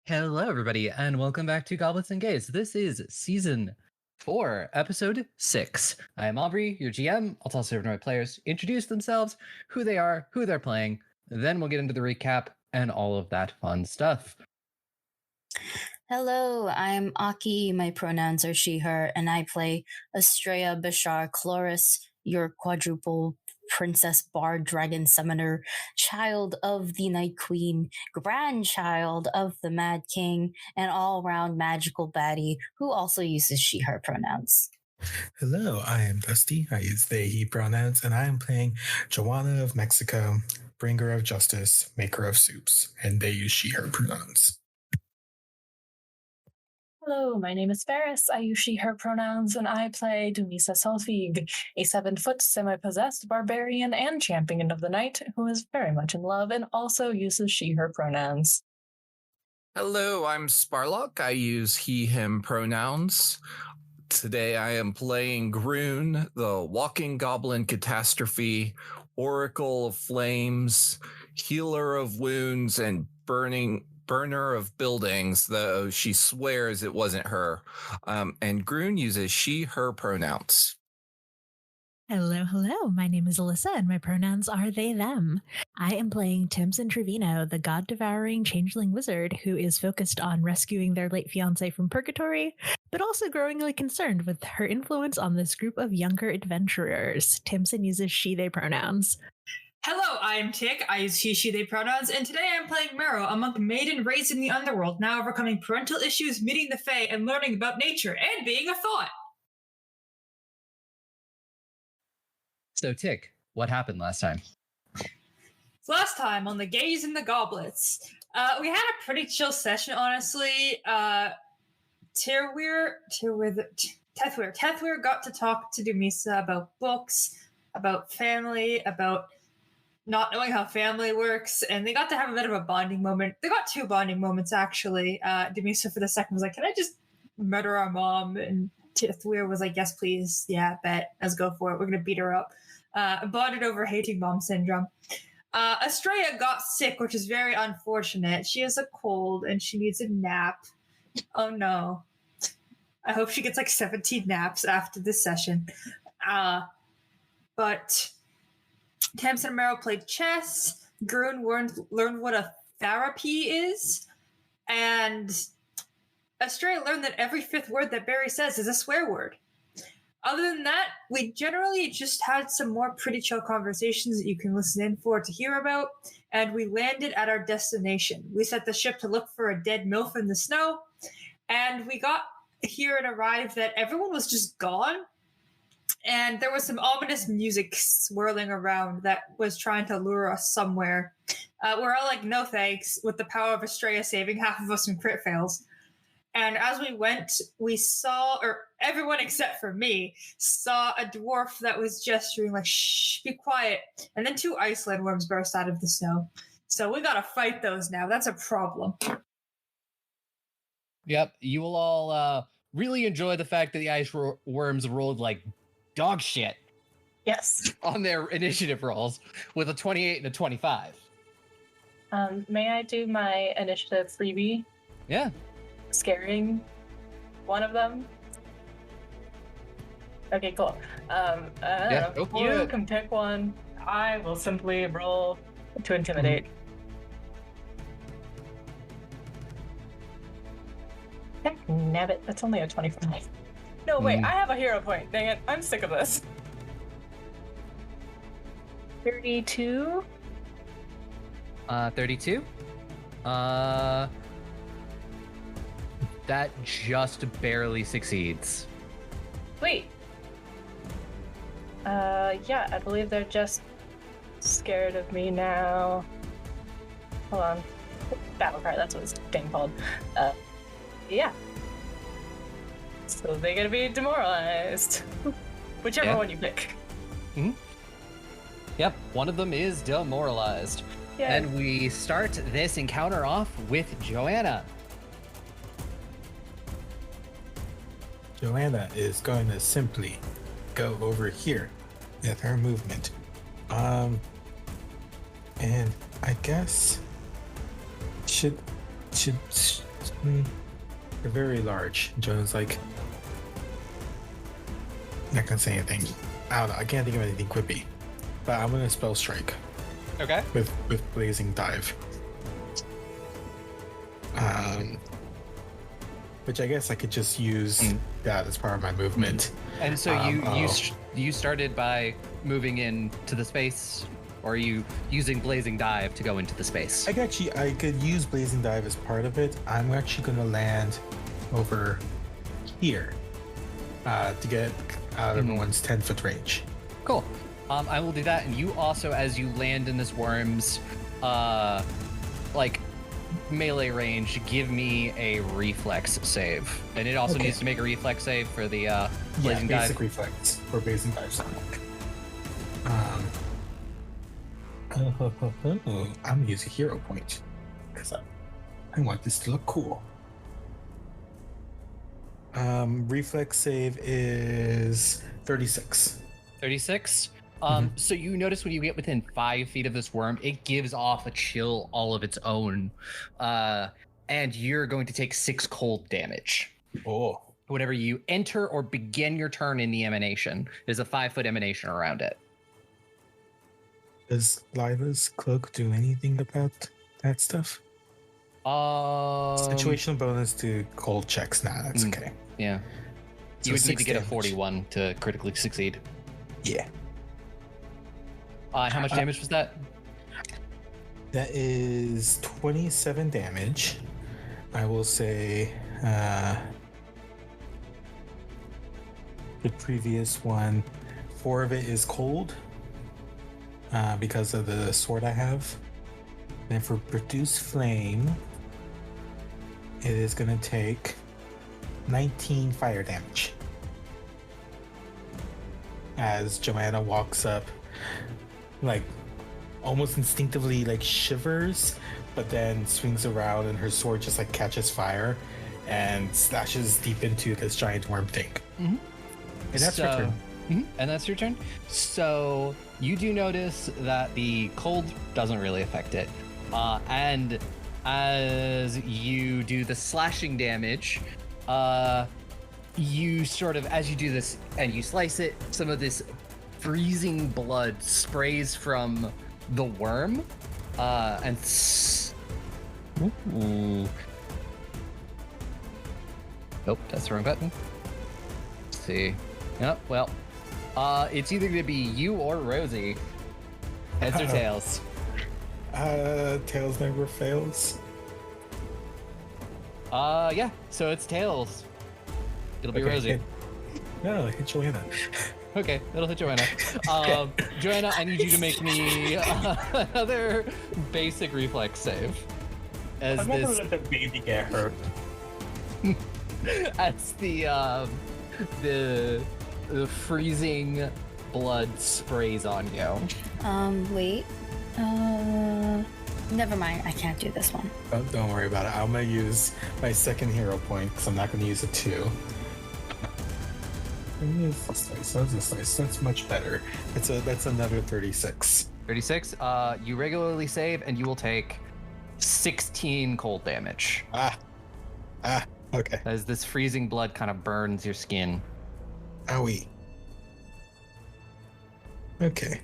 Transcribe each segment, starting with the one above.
Hello, everybody, and welcome back to Goblets and Gays. This is season 4, episode 6. I am Aubrey, your GM. I'll tell several of my players introduce themselves, who they are, who they're playing. Then we'll get into the recap and all of that fun stuff. Hello, I'm Aki. My pronouns are she, her, and I play Estrella Bashar Chloris, your quadruple princess bard dragon summoner, child of the Night Queen, grandchild of the Mad King, and all round magical baddie who also uses she, her pronouns. Hello, I am Dusty. I use they, he pronouns, and I am playing Joanna of Mexico, bringer of justice, maker of soups, and they use she, her pronouns. Hello, my name is Ferris. I use she, her pronouns, and I play Dumisa Solfig, a 7-foot semi-possessed barbarian and champion of the night who is very much in love and also uses she, her pronouns. Hello, I'm Sparlock. I use he, him pronouns. Today I am playing Groon, the walking goblin catastrophe, oracle of flames, healer of wounds, and burner of buildings, though she swears it wasn't her. And Groon uses she, her pronouns. Hello. My name is Alyssa, and my pronouns are they, them. I am playing Timson Trevino, the god-devouring changeling wizard who is focused on rescuing their late fiancé from purgatory, but also growingly concerned with her influence on this group of younger adventurers. Timson uses she, they pronouns. Hello, I am Tick. I use he, she, they pronouns, and today I am playing Mero, a monk maiden raised in the underworld, now overcoming parental issues, meeting the Fae, and learning about nature, and being a thought. So, Tick, what happened last time? So last time on the Gays and the Goblets, we had a pretty chill session, honestly. Tethwir got to talk to Dumisa about books, about family, about not knowing how family works, and they got to have a bit of a bonding moment. They got 2 bonding moments, actually. Dumisa for the second was like, can I just murder our mom? And Tethwir was like, yes, please. Yeah, bet. Let's go for it. We're going to beat her up. Bonded over hating mom syndrome. Estrella got sick, which is very unfortunate. She has a cold and she needs a nap. Oh no. I hope she gets like 17 naps after this session. But Tamsin and Mero played chess. Groon learned what a therapy is. And Estrella learned that every 5th word that Barry says is a swear word. Other than that, we generally just had some more pretty chill conversations that you can listen in for to hear about, and we landed at our destination. We set the ship to look for a dead MILF in the snow, and we got here and arrived that everyone was just gone, and there was some ominous music swirling around that was trying to lure us somewhere. We're all like, no thanks, with the power of Estrella saving half of us from crit fails. And as we went, we saw, or everyone except for me, saw a dwarf that was gesturing like, shh, be quiet. And then 2 ice landworms burst out of the snow. So we gotta fight those now. That's a problem. Yep, you will all really enjoy the fact that the ice worms rolled like dog shit. Yes. On their initiative rolls with a 28 and a 25. May I do my initiative freebie? Yeah. Scaring one of them? Okay, cool. Yeah, go for you it. can pick one. I will simply roll to intimidate. Nabbit, that's only a 25. No, wait, I have a hero point. Dang it, I'm sick of this. 32? 32? That just barely succeeds. Wait. Yeah, I believe they're just scared of me now. Hold on. Battlecry, that's what it's dang called. Yeah. So they're gonna be demoralized. Whichever one you pick. Mm-hmm. Yep, one of them is demoralized. Yeah. And we start this encounter off with Joanna. Joanna is going to simply go over here with her movement. And I guess should They're very large. Jonah's like, not gonna say anything. I don't know. I can't think of anything quippy. But I'm gonna spell strike Okay. with blazing dive. Which I guess I could just use that as part of my movement. And so you started by moving into the space, or are you using blazing dive to go into the space? I could use blazing dive as part of it. I'm actually gonna land over here to get out of everyone's 10-foot range. Cool. I will do that, and you also, as you land in this worm's like melee range, give me a reflex save, and it also needs to make a reflex save for the blazing dive. Basic reflex for blazing dive. I'm gonna use a hero point because I want this to look cool. Reflex save is 36. 36. So you notice when you get within 5 feet of this worm, it gives off a chill all of its own, and you're going to take 6 cold damage. Oh. Whenever you enter or begin your turn in the emanation, there's a 5-foot emanation around it. Does Lila's cloak do anything about that stuff? Situational bonus to cold checks. Nah, that's okay. Yeah. So You would need 6 to get a damage. 41 to critically succeed. Yeah. How much damage was that? That is 27 damage. I will say the previous one, 4 of it is cold because of the sword I have. And for produce flame, it is going to take 19 fire damage. As Joanna walks up, like almost instinctively like shivers, but then swings around and her sword just like catches fire and slashes deep into this giant worm thing. Mhm. And that's her turn. And that's your turn. So you do notice that the cold doesn't really affect it. And as you do the slashing damage, you sort of, as you do this and you slice it, some of this freezing blood sprays from the worm, and ooh. Nope, that's the wrong button. Let's see. Yep, well, it's either gonna be you or Rosie. Heads or tails? Tails never fails. Yeah, so it's tails. It'll be Rosie. No, hit Joanna. Okay, it'll hit Joanna. Joanna, I need you to make me another basic reflex save. As I'm not this, gonna let the baby get hurt. as the freezing blood sprays on you. Wait. Never mind. I can't do this one. Oh, don't worry about it. I'm gonna use my second hero point because I'm not gonna use it too. Use this dice. This dice. That's much better. That's another 36. 36. You regularly save, and you will take 16 cold damage Okay. as this freezing blood kind of burns your skin. Owie. Okay.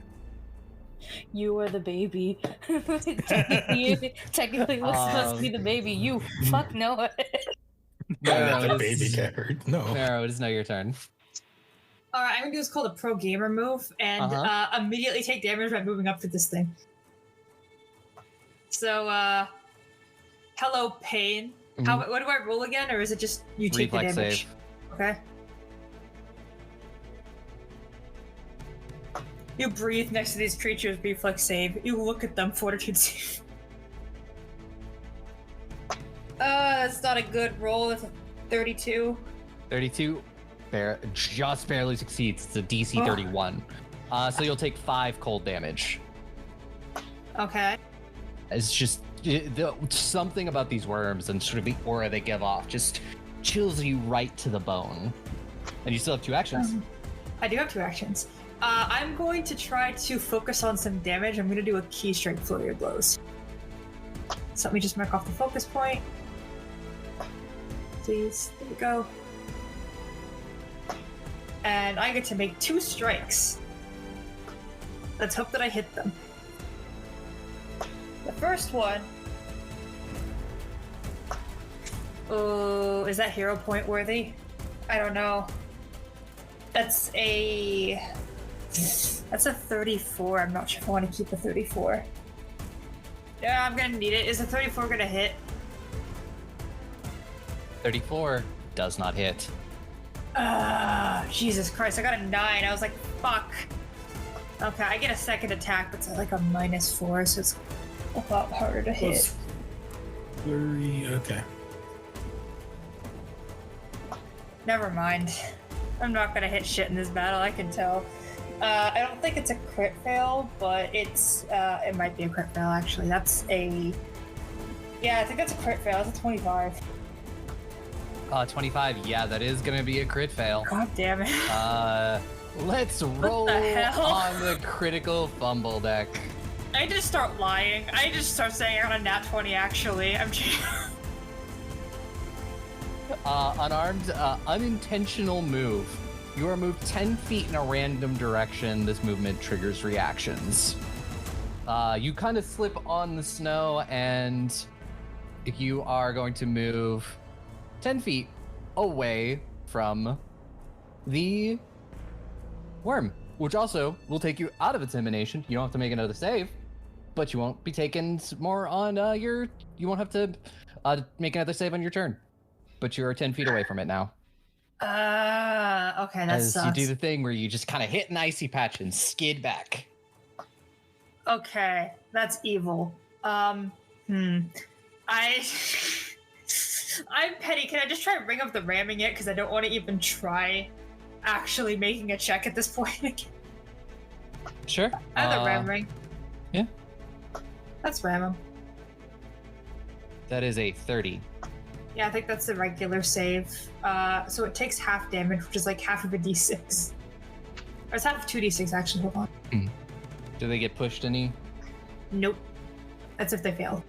You were the baby. Technically, what's supposed to be the baby? You fuck no. Don't No, let the it baby is- get hurt. No. Arrow, it is now your turn. All right, I'm gonna do what's called a pro gamer move and immediately take damage by moving up to this thing. So, hello, pain. What do I roll again, or is it just you take Reflex the damage? save. Okay. You breathe next to these creatures, reflex save. You look at them, fortitude save. That's not a good roll. It's a 32. 32 just barely succeeds. It's a DC 31. So you'll take 5 cold damage. Okay. It's just something about these worms and sort of the aura they give off just chills you right to the bone. And you still have 2 actions. I do have 2 actions. I'm going to try to focus on some damage. I'm going to do a key strike flurry of blows. So let me just mark off the focus point. Please, there we go. And I get to make 2 strikes. Let's hope that I hit them. The first one. Oh, is that hero point worthy? I don't know. That's a 34. I'm not sure if I want to keep a 34. Yeah, I'm gonna need it. Is a 34 gonna hit? 34 does not hit. Jesus Christ, I got a 9. I was like, fuck. Okay, I get a second attack, but it's like a -4, so it's a lot harder to hit. Flurry, okay. Never mind. I'm not gonna hit shit in this battle, I can tell. I don't think it's a crit fail, but it might be a crit fail, actually. That's a... Yeah, I think that's a crit fail. That's a 25. 25, yeah, that is gonna be a crit fail. God damn it. Let's roll hell? on the critical fumble deck. I just start lying. I just start saying I got a nat 20, actually. I'm Unarmed, unintentional move. You are moved 10 feet in a random direction. This movement triggers reactions. You kind of slip on the snow, and you are going to move 10 feet away from the worm, which also will take you out of its emanation. You don't have to make another save, but you won't be taking more on you won't have to make another save on your turn. But you're 10 feet away from it now. Okay, that sucks. You do the thing where you just kind of hit an icy patch and skid back. Okay, that's evil. I'm petty. Can I just try Ring of the Ramming it? Because I don't want to even try actually making a check at this point. Sure. I have the Ram Ring. Yeah. Let's ram him. That is a 30. Yeah, I think that's the regular save. So it takes half damage, which is like half of a d6. Or it's half of 2d6, actually. Hold on. Do they get pushed any? Nope. That's if they fail.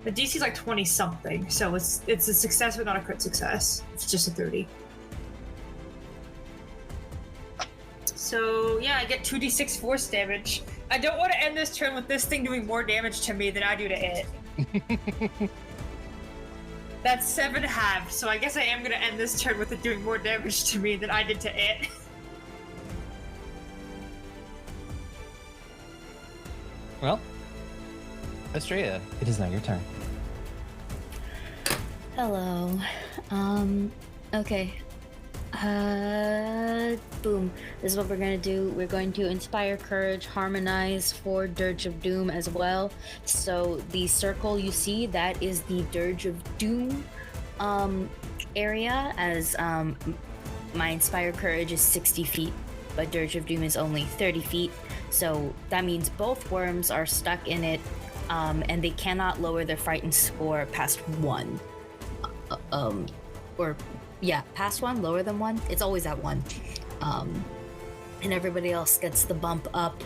The DC is like 20 something, so it's a success but not a crit success. It's just a 30. So yeah, I get 2d6 force damage. I don't want to end this turn with this thing doing more damage to me than I do to it. That's 7 halves, so I guess I am going to end this turn with it doing more damage to me than I did to it. Well, Estrella, it is now your turn. Hello. Okay. Boom. This is what we're gonna do. We're going to inspire courage, harmonize for Dirge of Doom as well. So the circle you see, that is the Dirge of Doom area, as my inspire courage is 60 feet, but Dirge of Doom is only 30 feet. So that means both worms are stuck in it, and they cannot lower their frightened score past 1. Past 1, lower than 1. It's always at 1. And everybody else gets the bump up,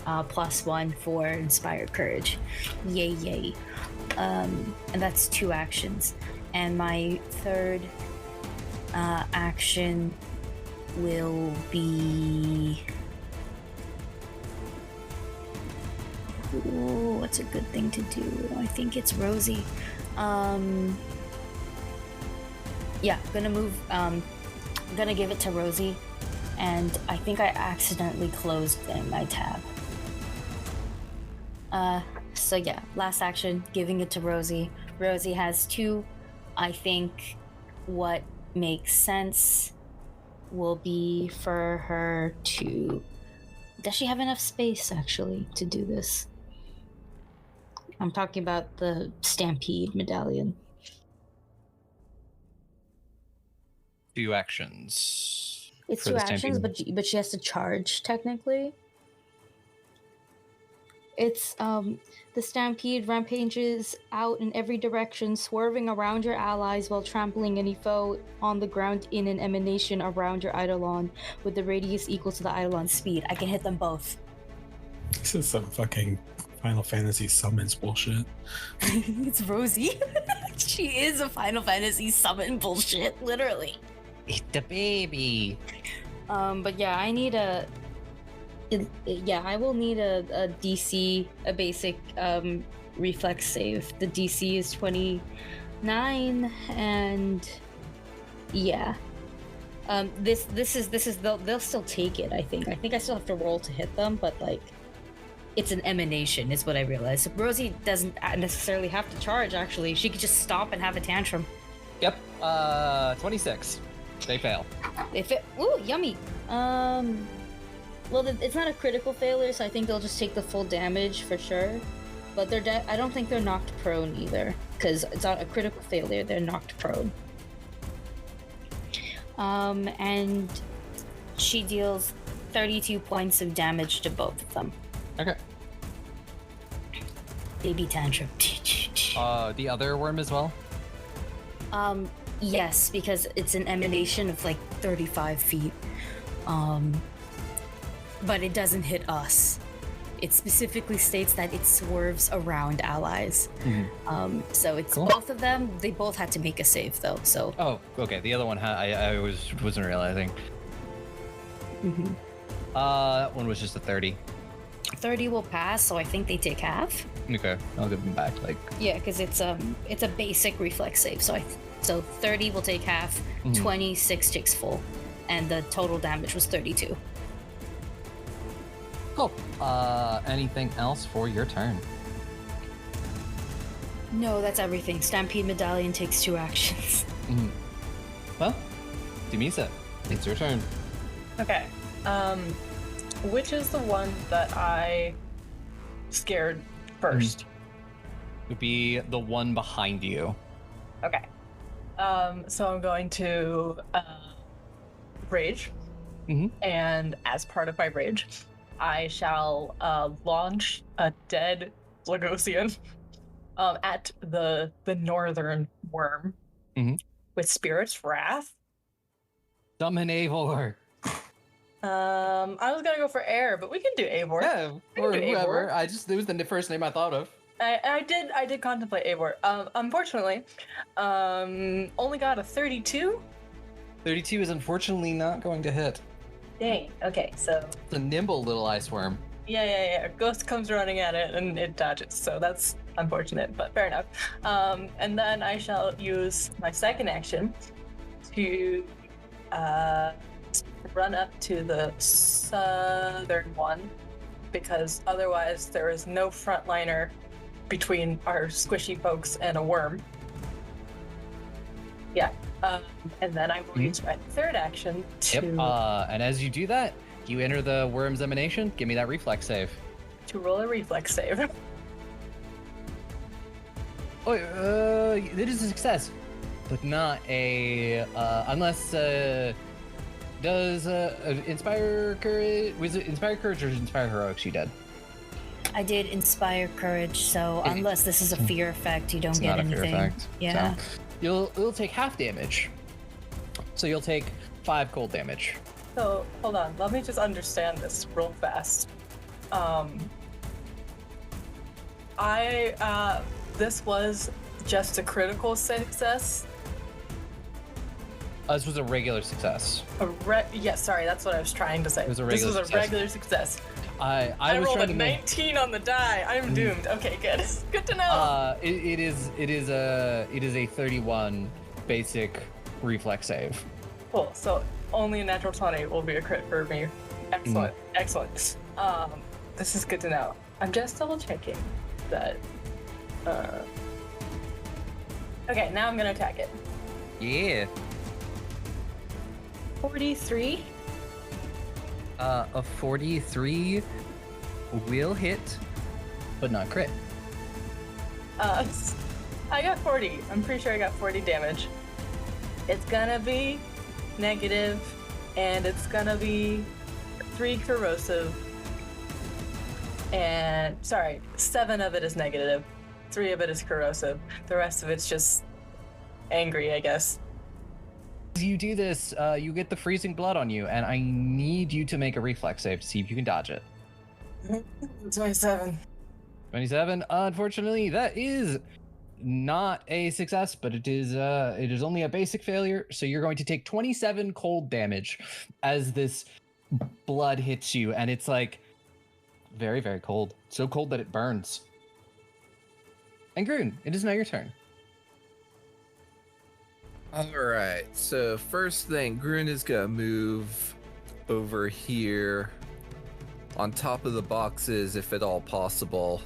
+1 for Inspired Courage. Yay, yay. And that's 2 actions. And my third action will be... Ooh, what's a good thing to do? I think it's Rosie. Yeah, gonna give it to Rosie, and I think I accidentally closed my tab. So yeah, last action, giving it to Rosie. Rosie has 2. I think what makes sense will be for her to... Does she have enough space, actually, to do this? I'm talking about the Stampede medallion. 2 actions. It's for 2 the actions, Stampede. but she has to charge, technically. It's, the Stampede rampages out in every direction, swerving around your allies while trampling any foe on the ground in an emanation around your Eidolon, with the radius equal to the Eidolon's speed. I can hit them both. This is some fucking Final Fantasy summons bullshit. It's Rosie. She is a Final Fantasy summon bullshit, literally. It's the baby. But yeah, I need I will need a DC, a basic reflex save. The DC is 29, and yeah. This is they'll still take it. I think I still have to roll to hit them, but like, it's an emanation, is what I realized. So Rosie doesn't necessarily have to charge. Actually, she could just stop and have a tantrum. Yep. 26. They fail. If it, ooh, yummy. Well, it's not a critical failure, so I think they'll just take the full damage for sure. But I don't think they're knocked prone either, because it's not a critical failure. They're knocked prone. And she deals 32 points of damage to both of them. Okay. Baby tantrum. The other worm as well? Yes, because it's an emanation of like 35 feet. But it doesn't hit us. It specifically states that it swerves around allies. Mm-hmm. So it's Cool. both of them. They both had to make a save though. So. Oh, okay. The other one I wasn't realizing. Mm-hmm. That one was just a 30. 30 will pass, so I think they take half. Okay, I'll give them back. Like, Yeah, because it's a basic reflex save. So so 30 will take half. Mhm. 26 takes full, and the total damage was 32. cool. Anything else for your turn? No, that's everything. Stampede Medallion takes 2 actions. Mhm. Well, Dumisa, it's your turn. Okay. Which is the one that I scared first? Would be the one behind you. Okay. So I'm going to rage, and as part of my rage, I shall launch a dead Lagosian at the northern worm with Spirit's Wrath. Summon Eivor. I was gonna go for air, but we can do Eivor. Yeah, We or can do whoever. Eivor. It was the first name I thought of. I did contemplate Eivor. Unfortunately, only got a 32. 32 is unfortunately not going to hit. Dang. Okay, so It's a nimble little ice worm. yeah. Ghost comes running at it and it dodges, so that's unfortunate, but fair enough. And then I shall use my second action to run up to the southern one, because otherwise there is no frontliner between our squishy folks and a worm. Yeah. And then I will use my third action to Yep. And as you do that, you enter the worm's emanation. Give me that reflex save. roll a reflex save. Oh, it is a success, but not a unless does inspire courage? Was it inspire courage or inspire heroics? You did. I did inspire courage, so Okay. unless this is a fear effect, you don't It's get not a anything. fear effect. Yeah. So you'll take half damage. So you'll take 5 cold damage. So hold on, let me just understand this real fast. This was just a critical success. This was a regular success. Sorry, that's what I was trying to say. It was a This regular was a success. regular success. I I was rolled a trying to make. 19 on the die. I'm doomed. Okay, good. Good to know. It is a 31 basic reflex save. Cool. So only a natural 20 will be a crit for me. Excellent. Excellent. This is good to know. I'm just double checking that. Okay, now I'm gonna attack it. Yeah. 43. A 43 will hit, but not crit. I got 40. I'm pretty sure I got 40 damage. It's gonna be negative, and it's gonna be 3 corrosive. And sorry, 7 of it is negative. 3 of it is corrosive. The rest of it's just angry, I guess. As you do this, you get the freezing blood on you, and I need you to make a reflex save to see if you can dodge it. 27. 27. Unfortunately, that is not a success, but it is only a basic failure. So you're going to take 27 cold damage as this blood hits you, and it's like very, very cold. So cold that it burns. And Groon, it is now your turn. All right. So first thing, Groon is gonna move over here on top of the boxes, if at all possible.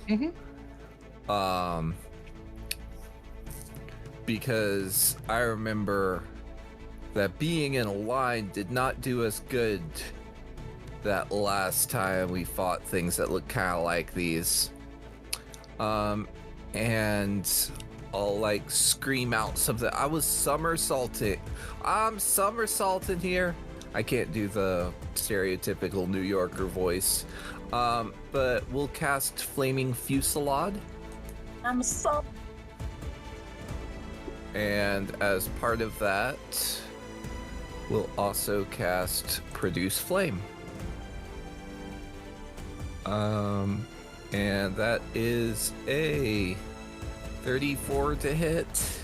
Because I remember that being in a line did not do us good that last time we fought things that look kind of like these. And I'll like scream out something. I was somersaulting. I'm somersaulting here. I can't do the stereotypical New Yorker voice. But we'll cast Flaming Fusillade. I'm so. And as part of that, we'll also cast Produce Flame. And that is a 34 to hit.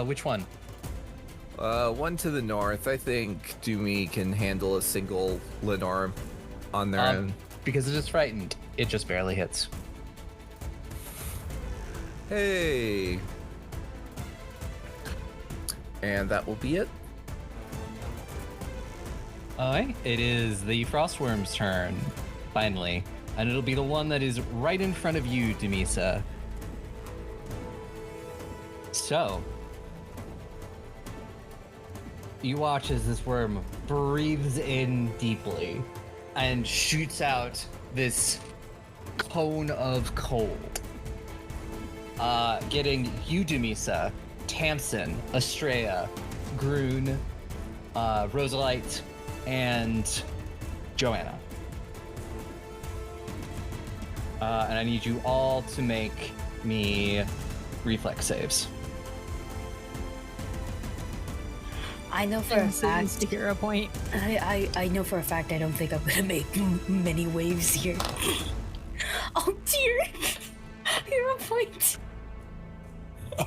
Which one? One to the north. I think Doomy can handle a single Lenore on their own. Because it is frightened, it just barely hits. Hey. And that will be it. Alright, it is the Frostworm's turn, finally. And it'll be the one that is right in front of you, Demisa. So, you watch as this worm breathes in deeply and shoots out this cone of cold. Getting you, Demisa, Tamsin, Estrella, Groon, Rosalite, and Joanna. And I need you all to make me reflex saves. I know for a fact. to hero point. I know for a fact I don't think I'm gonna make many waves here. Oh dear! Hero point.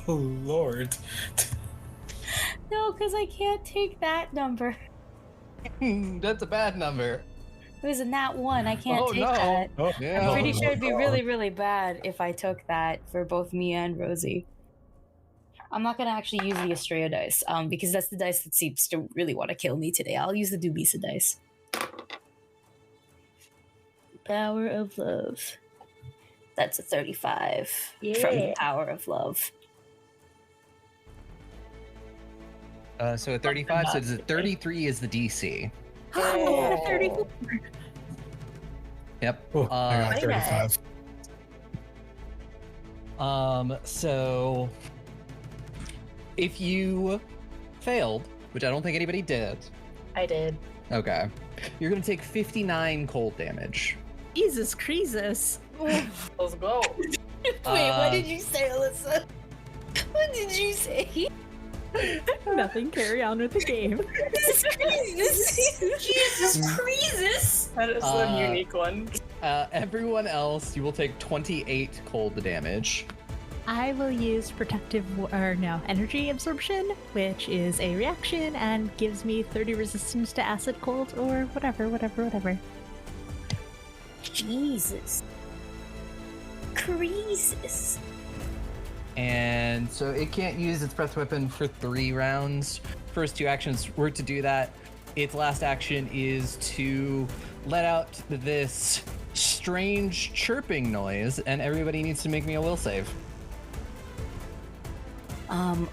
Oh Lord. No, because I can't take that number. That's a bad number. It was a nat 1. I can't Oh, take no. that. Oh, Yeah. I'm pretty no. sure it'd be really, really bad if I took that for both me and Rosie. I'm not gonna actually use the Estrella dice, because that's the dice that seems to really want to kill me today. I'll use the Dubisa dice. Power of Love. That's a 35 from the Power of Love. So at 35, so it's 33 is the DC. Oh, 34. Yep. Oh, I got 35. So if you failed, which I don't think anybody did, I did. okay, you're gonna take 59 cold damage. Jesus Creasus. Let's go. Wait, what did you say, Alyssa? What did you say? Nothing, carry on with the game. Jesus Christ! That is the unique one. Everyone else, you will take 28 cold damage. I will use energy absorption, which is a reaction and gives me 30 resistance to acid, cold, or whatever. Jesus. Creases. And so it can't use its breath weapon for 3 rounds. First 2 actions were to do that. Its last action is to let out this strange chirping noise, and everybody needs to make me a will save.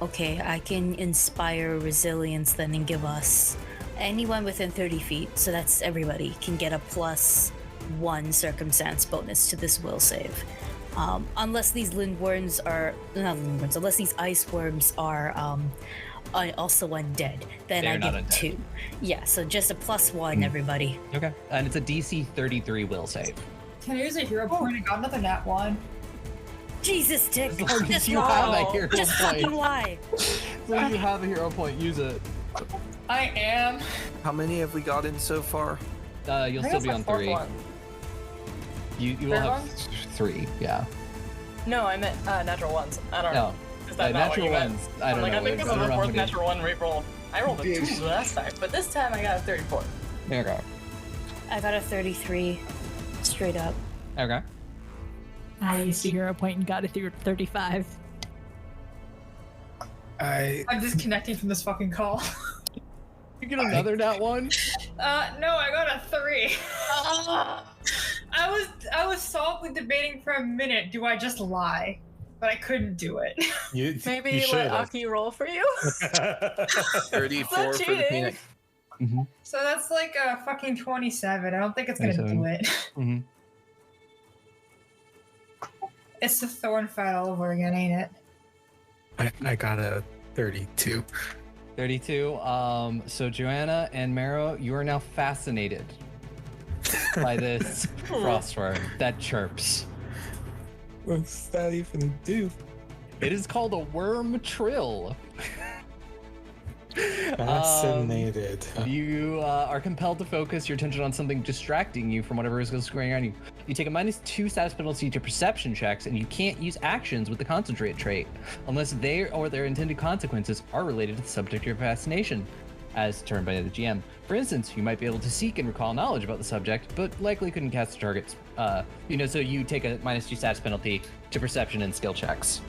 Okay, I can inspire resilience then and give us anyone within 30 feet, so that's everybody, can get a +1 circumstance bonus to this will save. Unless these unless these ice worms are also undead, then They're I not give undead. 2. Yeah, so just a +1, everybody. Okay. And it's a DC 33 will save. Can I use a hero point? I got another nat 1. Jesus, Dick! As long as Just you lie. have a hero Just fucking point. lie! As long as you have a hero point, use it. I am. How many have we gotten so far? You'll still be on 3. You will Third have one? 3, yeah. No, I meant natural ones. I don't No. know. Is that not what Natural you meant? ones. I don't I'm like, know. I think It's this is the around fourth it. natural one we rolled. I rolled a 2 last time, but this time I got a 34. Okay. I got a 33 straight up. Okay. I used a hero point and got it through 35. I'm disconnecting from this fucking call. You get another nat one? No, I got a 3. I was softly debating for a minute. Do I just lie? But I couldn't do it. Maybe you let should have. Aki roll for you. 34 for the cheating. peanut. Mm-hmm. So that's like a fucking 27. I don't think it's gonna do 27. it. Mm-hmm. It's the thorn fight all over again, ain't it? I got a 32. 32. So Joanna and Mero, you are now fascinated by this frostworm that chirps. What's that even do? It is called a worm trill. Fascinated. You are compelled to focus your attention on something distracting you from whatever is going on you. You take a -2 status penalty to perception checks, and you can't use actions with the concentrate trait unless they or their intended consequences are related to the subject of your fascination, as determined by the GM. For instance, you might be able to seek and recall knowledge about the subject, but likely couldn't cast the targets. So you take a -2 status penalty to perception and skill checks.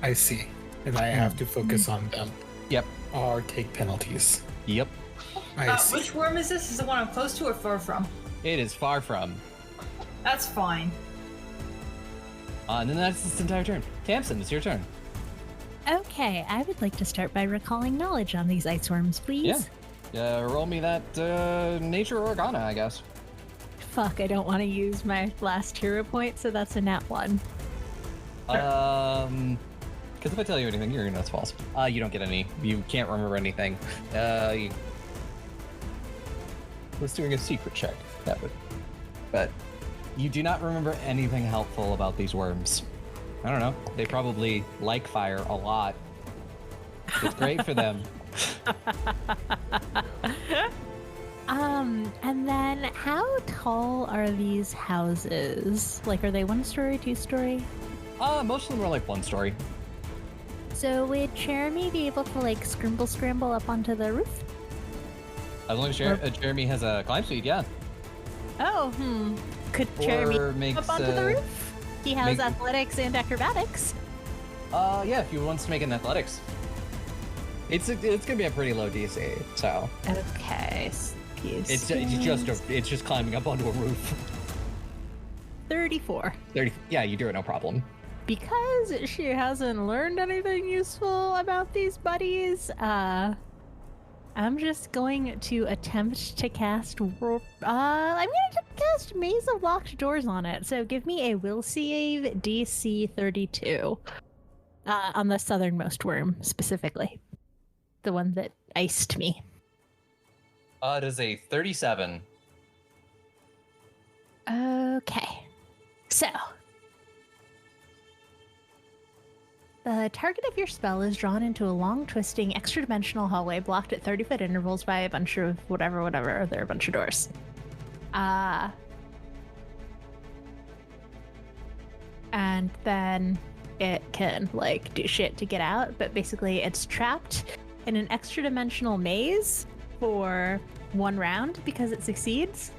I see. And I have to focus on them. Yep. Or take penalties. Yep. I see. Which worm is this? Is the one I'm close to or far from? It is far from. That's fine. And then that's its entire turn. Tamsin, it's your turn. Okay, I would like to start by recalling knowledge on these ice worms, please. Roll me that nature organa, I guess. Fuck, I don't want to use my last hero point, so that's a nat 1. Because if I tell you anything, you're gonna know it's false. You don't get any. You can't remember anything. Was doing a secret check. That would. But you do not remember anything helpful about these worms. I don't know. They probably like fire a lot. It's great for them. And then how tall are these houses? Like, are they 1-story, 2-story? Most of them are like 1 story. So would Jeremy be able to, like, scramble up onto the roof? As long as Jeremy has a climb speed, yeah. Oh, Could Jeremy Or makes, up onto the roof? He has athletics and acrobatics. Yeah, if he wants to make an athletics. It's gonna be a pretty low DC, so. Okay. It's just climbing up onto a roof. 34. 30. Yeah, you do it, no problem. Because she hasn't learned anything useful about these buddies, I'm just going to attempt to cast. I'm going to cast Maze of Locked Doors on it. So give me a will save DC 32 on the southernmost worm specifically, the one that iced me. It is a 37. Okay, so the target of your spell is drawn into a long, twisting, extra-dimensional hallway blocked at 30-foot intervals by a bunch of whatever. There are a bunch of doors. And then it can, like, do shit to get out, but basically it's trapped in an extra-dimensional maze for 1 round because it succeeds,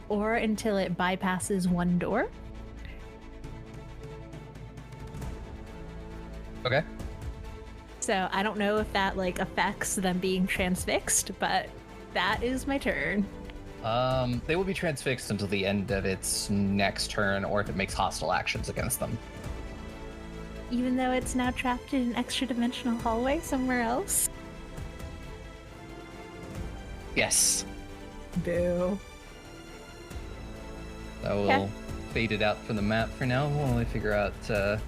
or until it bypasses 1 door. Okay. So I don't know if that, like, affects them being transfixed, but that is my turn. They will be transfixed until the end of its next turn, or if it makes hostile actions against them. Even though it's now trapped in an extra-dimensional hallway somewhere else? Yes. Boo. I will fade it out from the map for now. We'll only figure out, I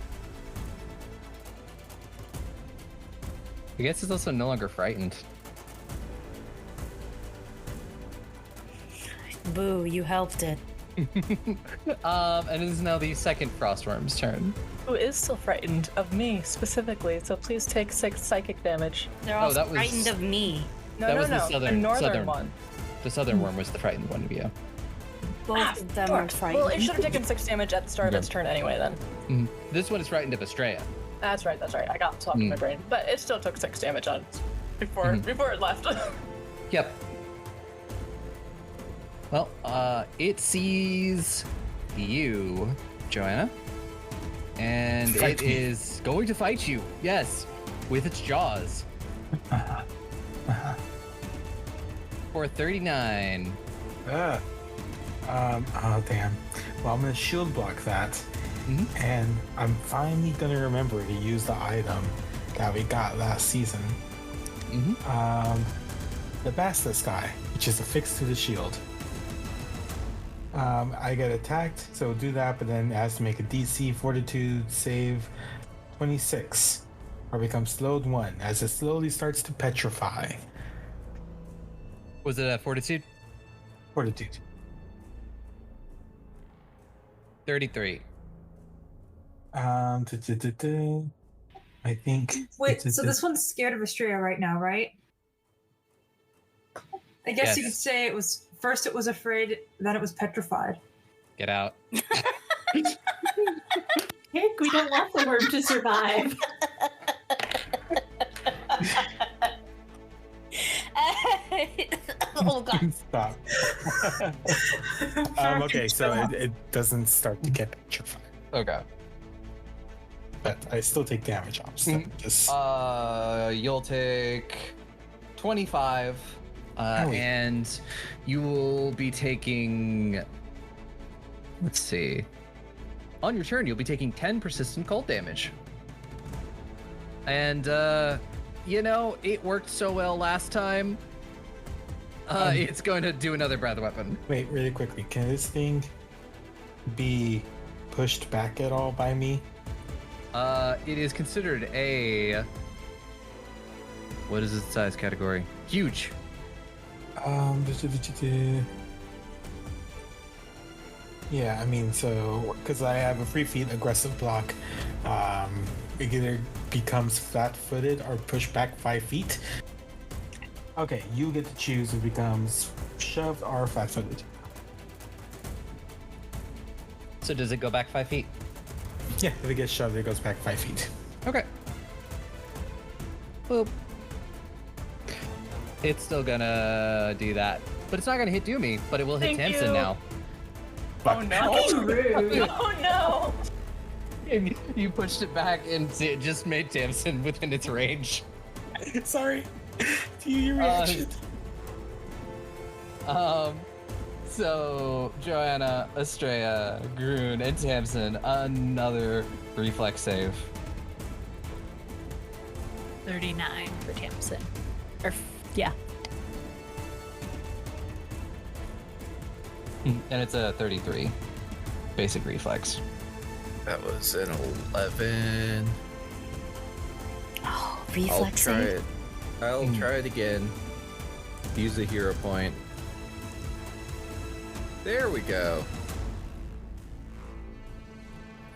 guess it's also no longer frightened. Boo, you helped it. And it is now the second Frostworm's turn. Who is still frightened of me specifically, so please take 6 psychic damage. They're all that was- frightened of me. No, That no, was the no. southern- the northern southern. one. The southern worm was the frightened one of you. Both of them are frightened. Well, it should have taken 6 damage at the start of its turn anyway, then. This one is frightened of Estrella. That's right. I got swapped in my brain. But it still took 6 damage on before it left. Yep. Well, it sees you, Joanna, and Fight it me. is going to fight you. Yes, with its jaws. For 39. Oh damn. Well, I'm gonna shield block that, and I'm finally gonna remember to use the item that we got last season. The Basilisk Guy, which is affixed to the shield. I get attacked, so do that, but then it has to make a DC Fortitude save 26, or becomes slowed 1 as it slowly starts to petrify. Was it a fortitude? Fortitude. 33. I think. Wait, so this one's scared of Estrella right now, right? I guess you Yes. could say it was first it was afraid, then it was petrified. Get out. Heck, we don't want the worm to survive. Oh god. Stop. Okay, so it doesn't start to get petrified, Okay. but I still take damage off. So just You'll take 25, Owie. and you will be taking. Let's see. On your turn, you'll be taking 10 persistent cold damage. And it worked so well last time. It's going to do another breath weapon. wait, really quickly. Can this thing be pushed back at all by me? It is considered a. What is its size category? Huge. Yeah, I mean, so because I have a free feet aggressive block, it either becomes flat-footed or pushed back 5 feet. Okay, you get to choose if it becomes shoved or flat-footed. So does it go back 5 feet? Yeah, if it gets shoved, it goes back 5 feet. Okay. Boop. It's still gonna do that. But it's not gonna hit Doomy, but it will hit Thank Tamsin you. now. Oh no! Rude. Oh no! And you pushed it back and it just made Tamsin within its range. Sorry. Do your reaction. So Joanna, Estrella, Groon, and Tamsin, another reflex save. 39 for Tamsin. Yeah. And it's a 33. Basic reflex. That was an 11. Oh, I'll reflex try save. it. I'll try it again. Use a hero point. There we go.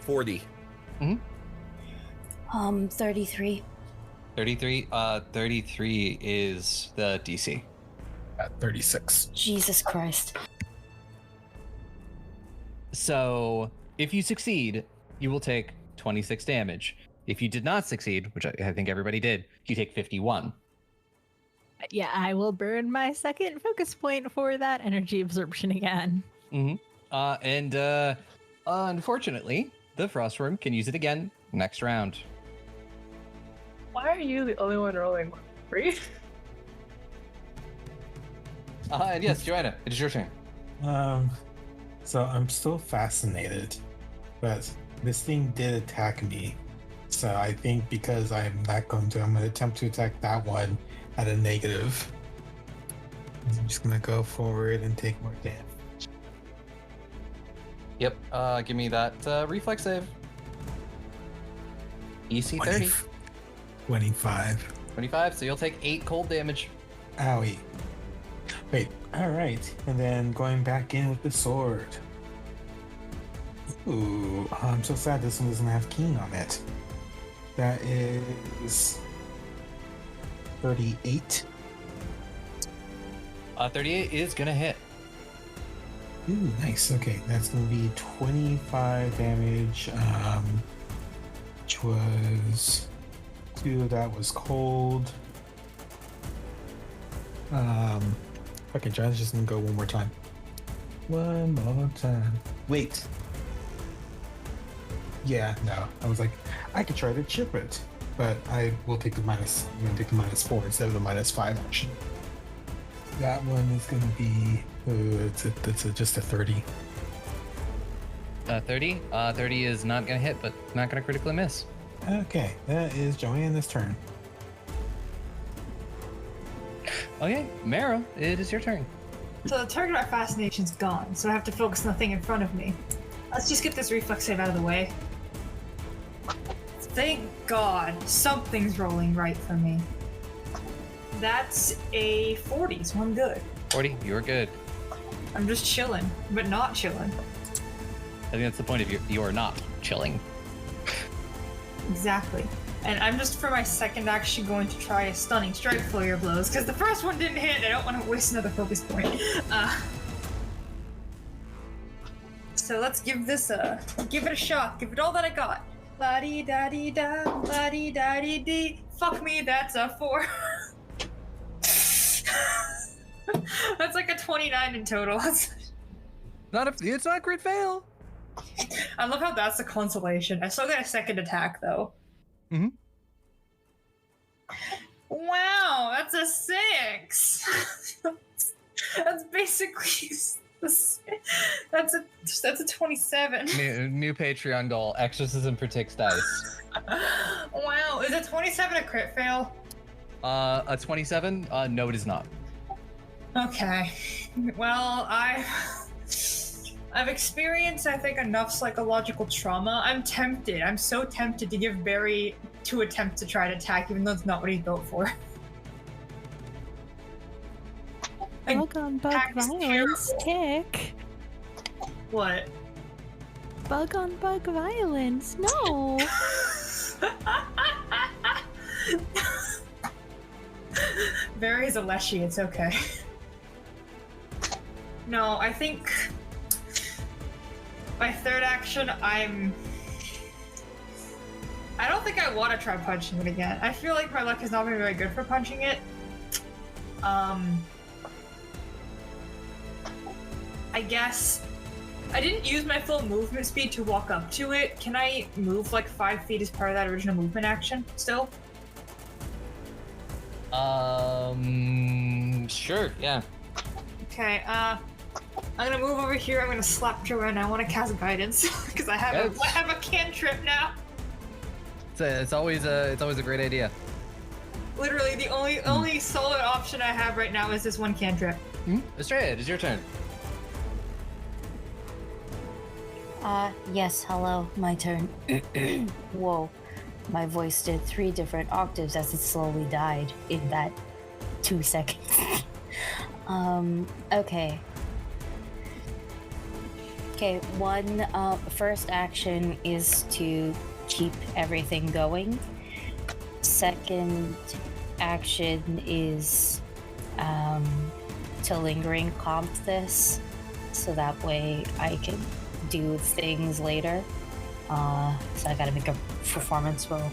40. 33. 33. 33 is the DC. At 36. Jesus Christ. So if you succeed, you will take 26 damage. If you did not succeed, which I think everybody did, you take 51. Yeah, I will burn my second focus point for that energy absorption again. Unfortunately, the Frost Worm can use it again next round. Why are you the only one rolling 3? And yes, Joanna, it is your turn. So I'm still fascinated, but this thing did attack me. So I think because I'm going to attempt to attack that one at a negative. I'm just gonna go forward and take more damage. Yep, give me that reflex save. EC 30. 25. 25, so you'll take 8 cold damage. Owie. Wait, alright. And then going back in with the sword. Ooh, I'm so sad this one doesn't have keen on it. That is 38. 38 is gonna hit. Ooh, nice. Okay, that's gonna be 25 damage. Which was 2 of that was cold. Okay, John's just gonna go one more time. One more time. Wait. Yeah, no. I was like, I could try to chip it, but I will take the minus. I'm gonna take the -4 instead of the -5 action. That one is gonna be. Just a 30. 30. 30 is not gonna hit, but not gonna critically miss. Okay, that is Joanna's turn. Okay, Marrow, it is your turn. So the target of my fascination's gone, so I have to focus on the thing in front of me. Let's just get this reflex save out of the way. Thank God, something's rolling right for me. That's a 40, so I'm good. 40, you're good. I'm just chilling, but not chilling. I think that's the point of you are not chilling. Exactly. And I'm just, for my second action, going to try a stunning strike flurry of blows, because the first one didn't hit, and I don't want to waste another focus point. So let's give this give it a shot. Give it all that I got. La-dee-da-dee-da, la-dee-da-dee-dee. Fuck me, that's a 4. That's like a 29 in total. It's not a crit fail. I love how that's a consolation. I still got a second attack though. Mm-hmm. Wow, that's a 6. That's basically that's a 27. New Patreon goal: exorcism for Tix dice. Wow, is a 27 a crit fail? A 27? No, it is not. Okay. Well, I've experienced, I think, enough psychological trauma. I'm tempted. I'm so tempted to give Barry 2 attempts to try to attack, even though it's not what he's built for. Bug on bug attack is violence, terrible. tick. What? Bug on bug violence, no. Barry's a Leshy, it's okay. No, I think my third action, I don't think I want to try punching it again. I feel like my luck has not been very good for punching it. I guess I didn't use my full movement speed to walk up to it. Can I move like 5 feet as part of that original movement action still? Sure, yeah. Okay, I'm gonna move over here. I'm gonna slap Joanna. I want to cast guidance because I have a cantrip now. It's always a great idea. Literally, the only solid option I have right now is this one cantrip. Estrella, it is your turn. Yes, hello, my turn. Whoa, my voice did 3 different octaves as it slowly died in that 2 seconds. Okay. Okay, first action is to keep everything going. Second action is to lingering comp this, so that way I can do things later. So I gotta make a performance roll.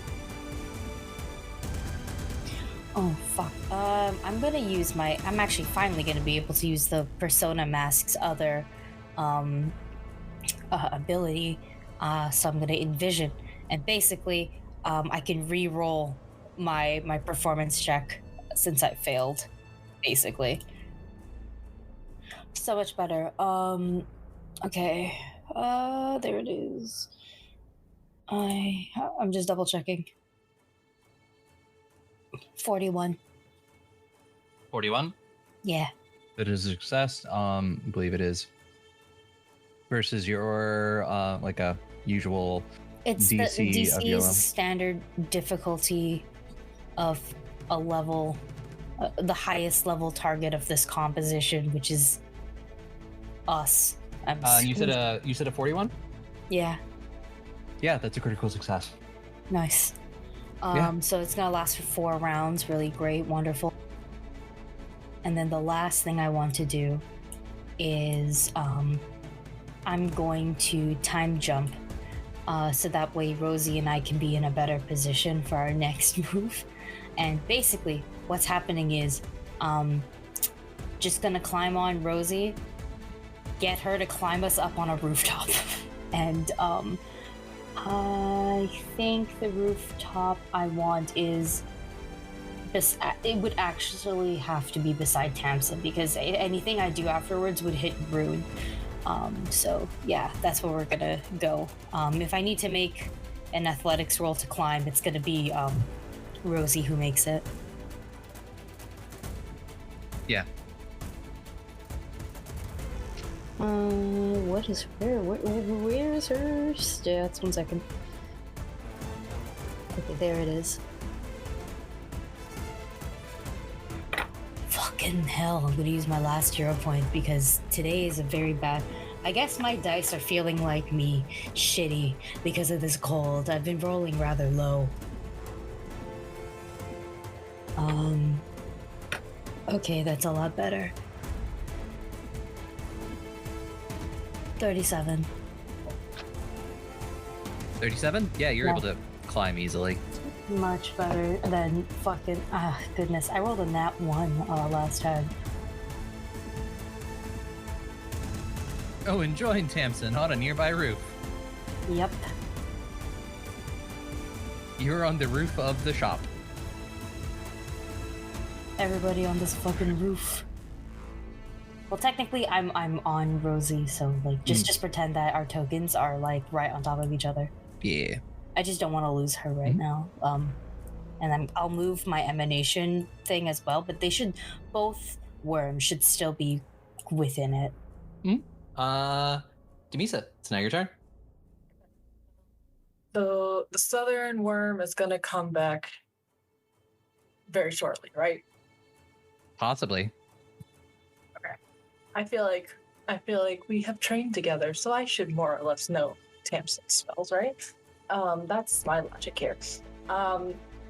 Oh fuck. I'm gonna use I'm actually finally gonna be able to use the Persona Mask's other ability. So I'm gonna envision, and basically I can re-roll my performance check since I failed, basically. So much better. Okay. There it is. I'm just double checking. 41. 41. Yeah. It is a success. I believe it is. Versus your like a usual It's DC the of DC your is level. standard difficulty of a level, the highest level target of this composition, which is us. You said a 41? Yeah. Yeah, that's a critical success. Nice. Yeah. So it's gonna last for 4 rounds. Really great, wonderful. And then the last thing I want to do is I'm going to time jump so that way Rosie and I can be in a better position for our next move. And basically, what's happening is just gonna climb on Rosie, get her to climb us up on a rooftop. And I think the rooftop I want is it would actually have to be beside Tamsin, because anything I do afterwards would hit Rune. So yeah, that's where we're gonna go. If I need to make an athletics roll to climb, it's gonna be Rosie who makes it. Yeah. What is where is her stats? 1 second. Okay, there it is. Fucking hell, I'm gonna use my last hero point because today is a very bad. I guess my dice are feeling like me, shitty, because of this cold. I've been rolling rather low. Okay, that's a lot better. 37. 37? Yeah, you're Yeah. able to climb easily. Much better than fucking. Goodness. I rolled a nat 1 last time. Oh, and join Tamsin on a nearby roof. Yep. You're on the roof of the shop. Everybody on this fucking roof. Well, technically, I'm on Rosie, so like just pretend that our tokens are like right on top of each other. Yeah. I just don't want to lose her right now. And I'll move my emanation thing as well, but they should both worms should still be within it. Demisa, it's now your turn. The southern worm is gonna come back very shortly, right? Possibly. I feel like we have trained together, so I should more or less know Tamsin's spells, right? That's my logic here.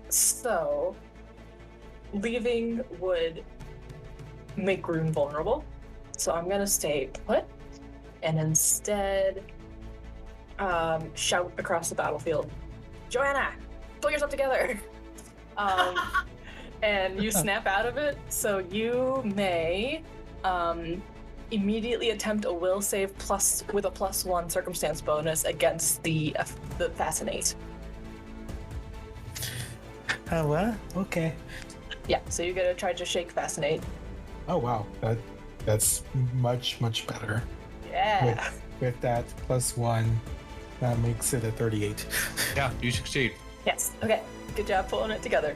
So leaving would make Rune vulnerable, so I'm gonna stay put and instead shout across the battlefield, "Joanna, pull yourself together!" And you snap out of it, so you may immediately attempt a will save with a +1 circumstance bonus against the fascinate. What? Okay. Yeah, so you get to try to shake fascinate. Oh wow, that's much better. Yeah. With that +1, that makes it a 38. Yeah, you succeed. Yes. Okay. Good job pulling it together.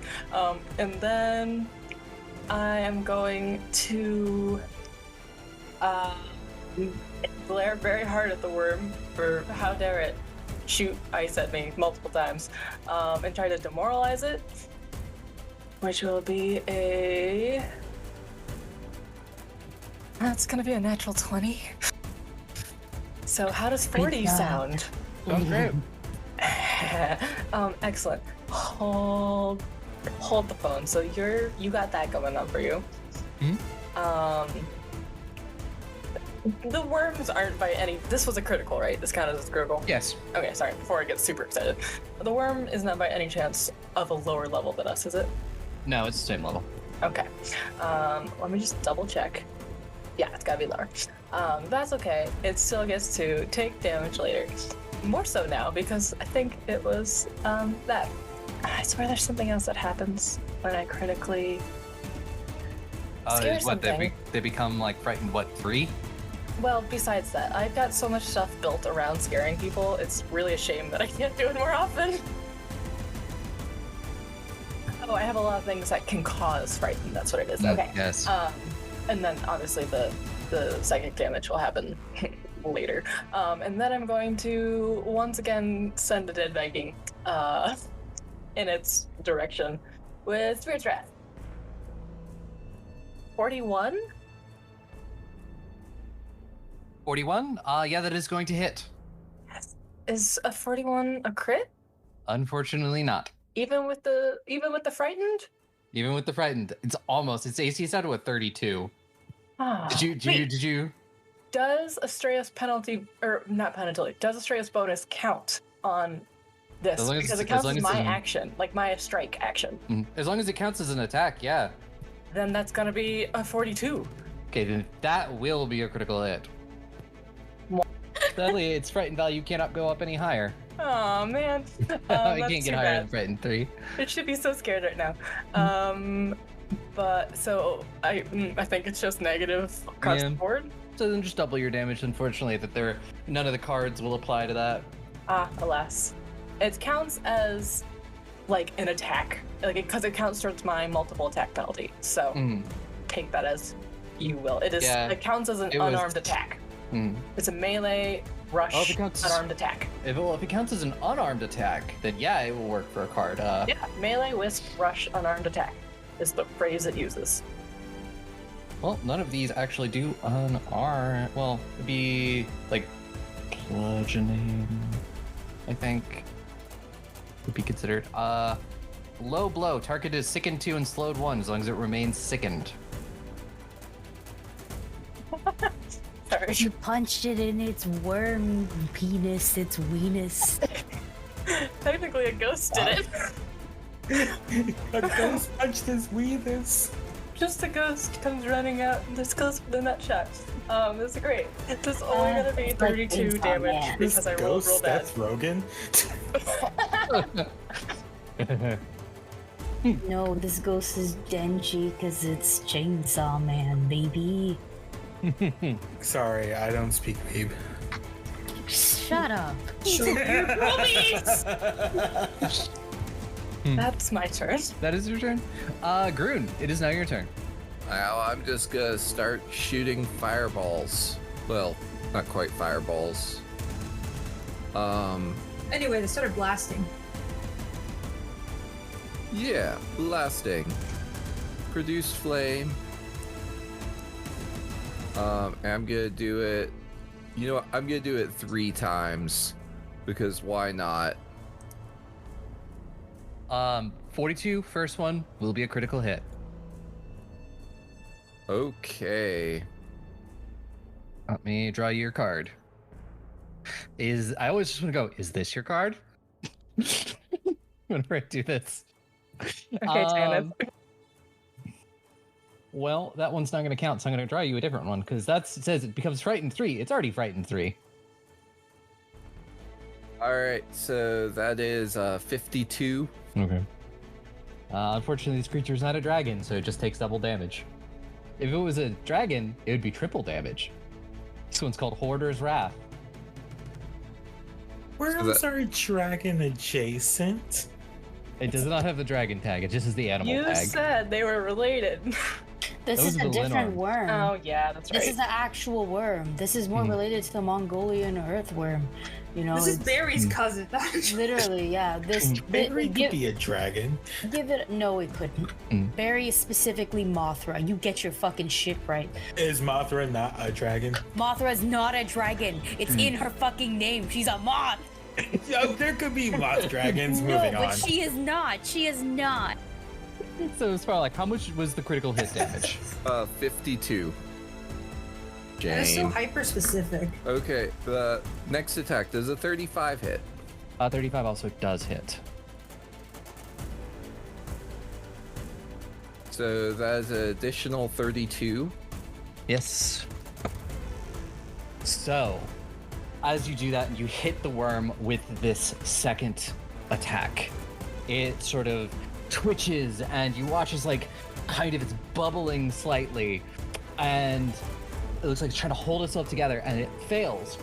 And then I am going to glare very hard at the worm for how dare it shoot ice at me multiple times, and try to demoralize it, which will be that's gonna be a natural 20. So how does 40 sound? Sounds great. Excellent. Hold the phone. So you got that going on for you. The worms aren't by any. This was a critical, right? This counted as a critical. Yes. Okay, sorry. Before I get super excited, the worm is not by any chance of a lower level than us, is it? No, it's the same level. Okay. Let me just double check. Yeah, it's gotta be lower. That's okay. It still gets to take damage later. More so now because I think it was that. I swear there's something else that happens when I critically scare What something. they become like frightened? What, 3? Well, besides that, I've got so much stuff built around scaring people. It's really a shame that I can't do it more often. Oh, I have a lot of things that can cause frighten. That's what it is. Okay. Yes. And then obviously the psychic damage will happen later. And then I'm going to once again send a dead Viking in its direction with Spirit's Wrath. 41? 41? Yeah, that is going to hit. Yes. Is a 41 a crit? Unfortunately not. Even with the frightened? Even with the frightened, it's AC started with 32. Ah, Did you does Estrella's penalty, or not penalty, does Estrella's bonus count on this? As long as- Because it as counts long as as my it's in- action, like my strike action. As long as it counts as an attack, yeah. Then that's gonna be a 42. Okay, then that will be a critical hit. Wha- Sadly, its frightened value cannot go up any higher. Oh man, It that's can't too get higher than bad. frightened 3. It should be so scared right now. But so I think it's just negative across Yeah. the board. So then just double your damage. Unfortunately, that none of the cards will apply to that. Ah, alas. It counts as like an attack, like because it counts towards my multiple attack penalty. So Mm. take that as you will. It is. Yeah, It counts as an it was- unarmed attack. Mm. It's a melee rush Oh, if it counts- unarmed attack. If it counts as an unarmed attack, then yeah, it will work for a card. Yeah, melee wisp rush unarmed attack is the phrase it uses. Well, none of these actually do unarm. Well, it'd be like bludgeoning, I think, would be considered. Low blow. Target is sickened 2 and slowed 1 as long as it remains sickened. Sorry. You punched it in its worm penis, its weenus. Technically, a ghost did it. A ghost punched his weenus. Just a ghost comes running out. This goes within that shot. This is great. This is only gonna be it's like 32 James Bond, damage yeah. because I rolled real Ghost bad. Seth Rogen. No, this ghost is Denji because it's Chainsaw Man, baby. Sorry, I don't speak weeb. Shut up. That's my turn. That is your turn. Groon, it is now your turn. Now I'm just gonna start shooting fireballs. Well, not quite fireballs. Anyway, they started blasting. Yeah, blasting. Produce flame. And I'm gonna do it. You know what? I'm gonna do it 3 times because why not? 42, first one will be a critical hit. Okay. Let me draw you your card. I always just want to go, is this your card? Whenever I do this. Okay, Tanith. Well, that one's not going to count, so I'm going to draw you a different one because it says it becomes frightened 3. It's already frightened 3. All right. So that is 52. Okay. Unfortunately, this creature is not a dragon, so it just takes double damage. If it was a dragon, it would be triple damage. This one's called Hoarder's Wrath. Worms are dragon adjacent. It does not have the dragon tag, it just has the animal You tag. said they were related. This Those is are a the different Linarms. worm. Oh yeah, that's right. This is the actual worm. This is more Mhm. related to the Mongolian earthworm. You know, This is it's Barry's Mm. cousin. literally, yeah. This Barry could give, be a dragon. give it. No, it couldn't. Mm. Barry is specifically Mothra. You get your fucking shit right. Is Mothra not a dragon? Mothra's not a dragon. It's in her fucking name. She's a moth. Yo, there could be moth dragons. No, Moving but on. she is not. She is not. So as far like how much was the critical hit damage? 52. That is so Jane. hyper specific. Okay. The next attack does a 35 hit. 35 also does hit. So that is an additional 32. Yes. So, as you do that, you hit the worm with this second attack. It sort of twitches, and you watch as like kind of it's bubbling slightly, and it looks like it's trying to hold itself together, and it fails,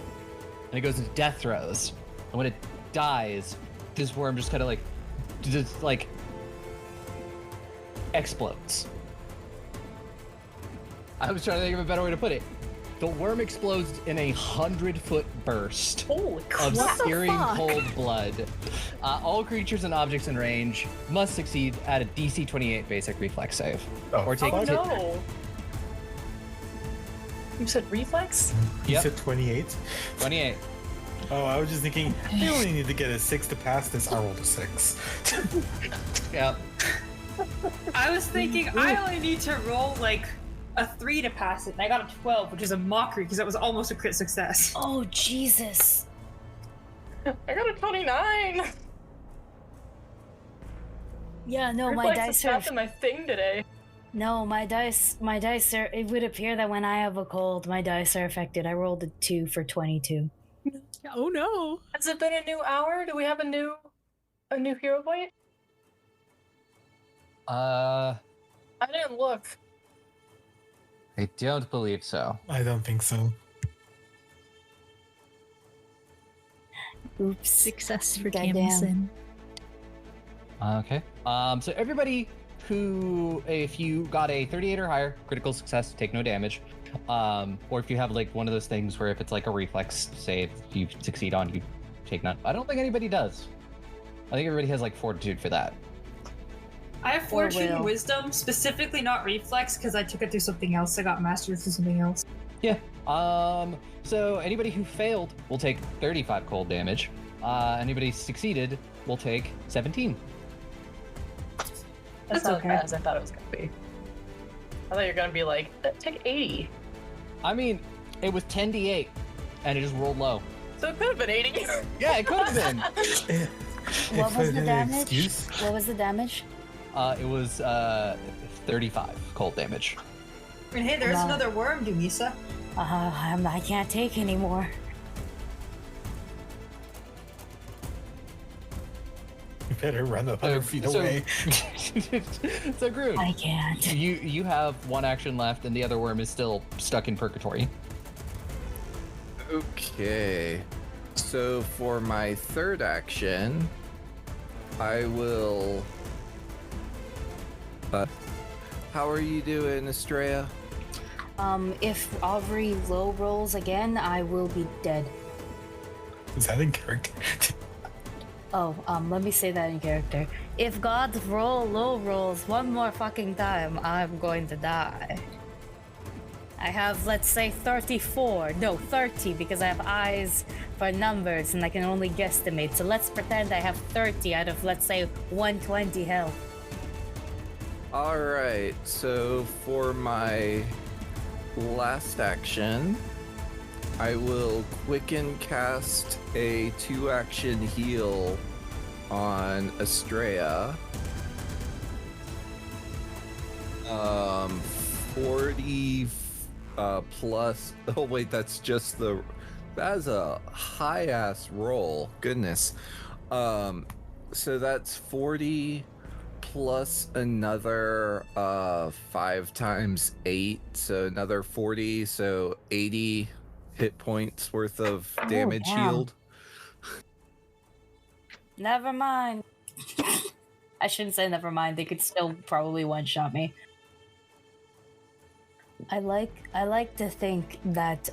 and it goes into death throes. And when it dies, this worm just kind of like explodes. I was trying to think of a better way to put it. The worm explodes in a 100-foot burst Holy of crap! searing fuck? cold blood. All creatures and objects in range must succeed at a DC 28 basic reflex save. Oh, Or take Oh hit. no! You said reflex? You Yep. said 28? 28. Oh, I was just thinking, I only need to get a 6 to pass this. I rolled a 6. Yep. I was thinking I only need to roll like a 3 to pass it, and I got a 12, which is a mockery because that was almost a crit success. Oh, Jesus. I got a 29. Yeah, no, my Reflex dice is are... not in my thing today. No, my dice are... It would appear that when I have a cold, my dice are affected. I rolled a 2 for 22. Oh no. Has it been a new hour? Do we have a new hero point? I I didn't look. don't believe so. I don't think so. Oops. Success for Goddamn. Tamsin. Okay. So everybody who, if you got a 38 or higher, critical success, take no damage. Or if you have like one of those things where if it's like a reflex save, you succeed on, you take none. I don't think anybody does. I think everybody has like fortitude for that. I have Or fortune and will. wisdom, specifically not reflex, because I took it through something else. I got mastered through something else. Yeah. So anybody who failed will take 35 cold damage. Anybody succeeded will take 17. That's That's not okay. as bad as I thought it was gonna be. I thought you were gonna be like, take 80. I mean, it was 10d8, and it just rolled low. So it could have been 80. Yeah, it could have been. What If was I the had an damage? excuse, What was the damage? It was 35 cold damage. And hey, there's Wow. another worm, Dumisa. I can't take anymore. you better run 100 feet away. So Groon, I can't. you have one action left, and the other worm is still stuck in purgatory. Okay. So for my third action, I will. How are you doing, Estrella? If Aubrey low rolls again, I will be dead. Is that in character? Oh, let me say that in character. If God low rolls one more fucking time, I'm going to die. I have, let's say, 34. No, 30, because I have eyes for numbers and I can only guesstimate. So let's pretend I have 30 out of, let's say, 120 health. Alright, so for my last action, I will quicken cast a 2-action heal on Estrella. 40 plus. Oh wait, that's just the. That's a high ass roll. Goodness. So that's 40 plus another 5 times 8, so another 40, so 80 hit points worth of damage damn. healed. Never mind. I shouldn't say never mind. They could still probably one-shot me. I like to think that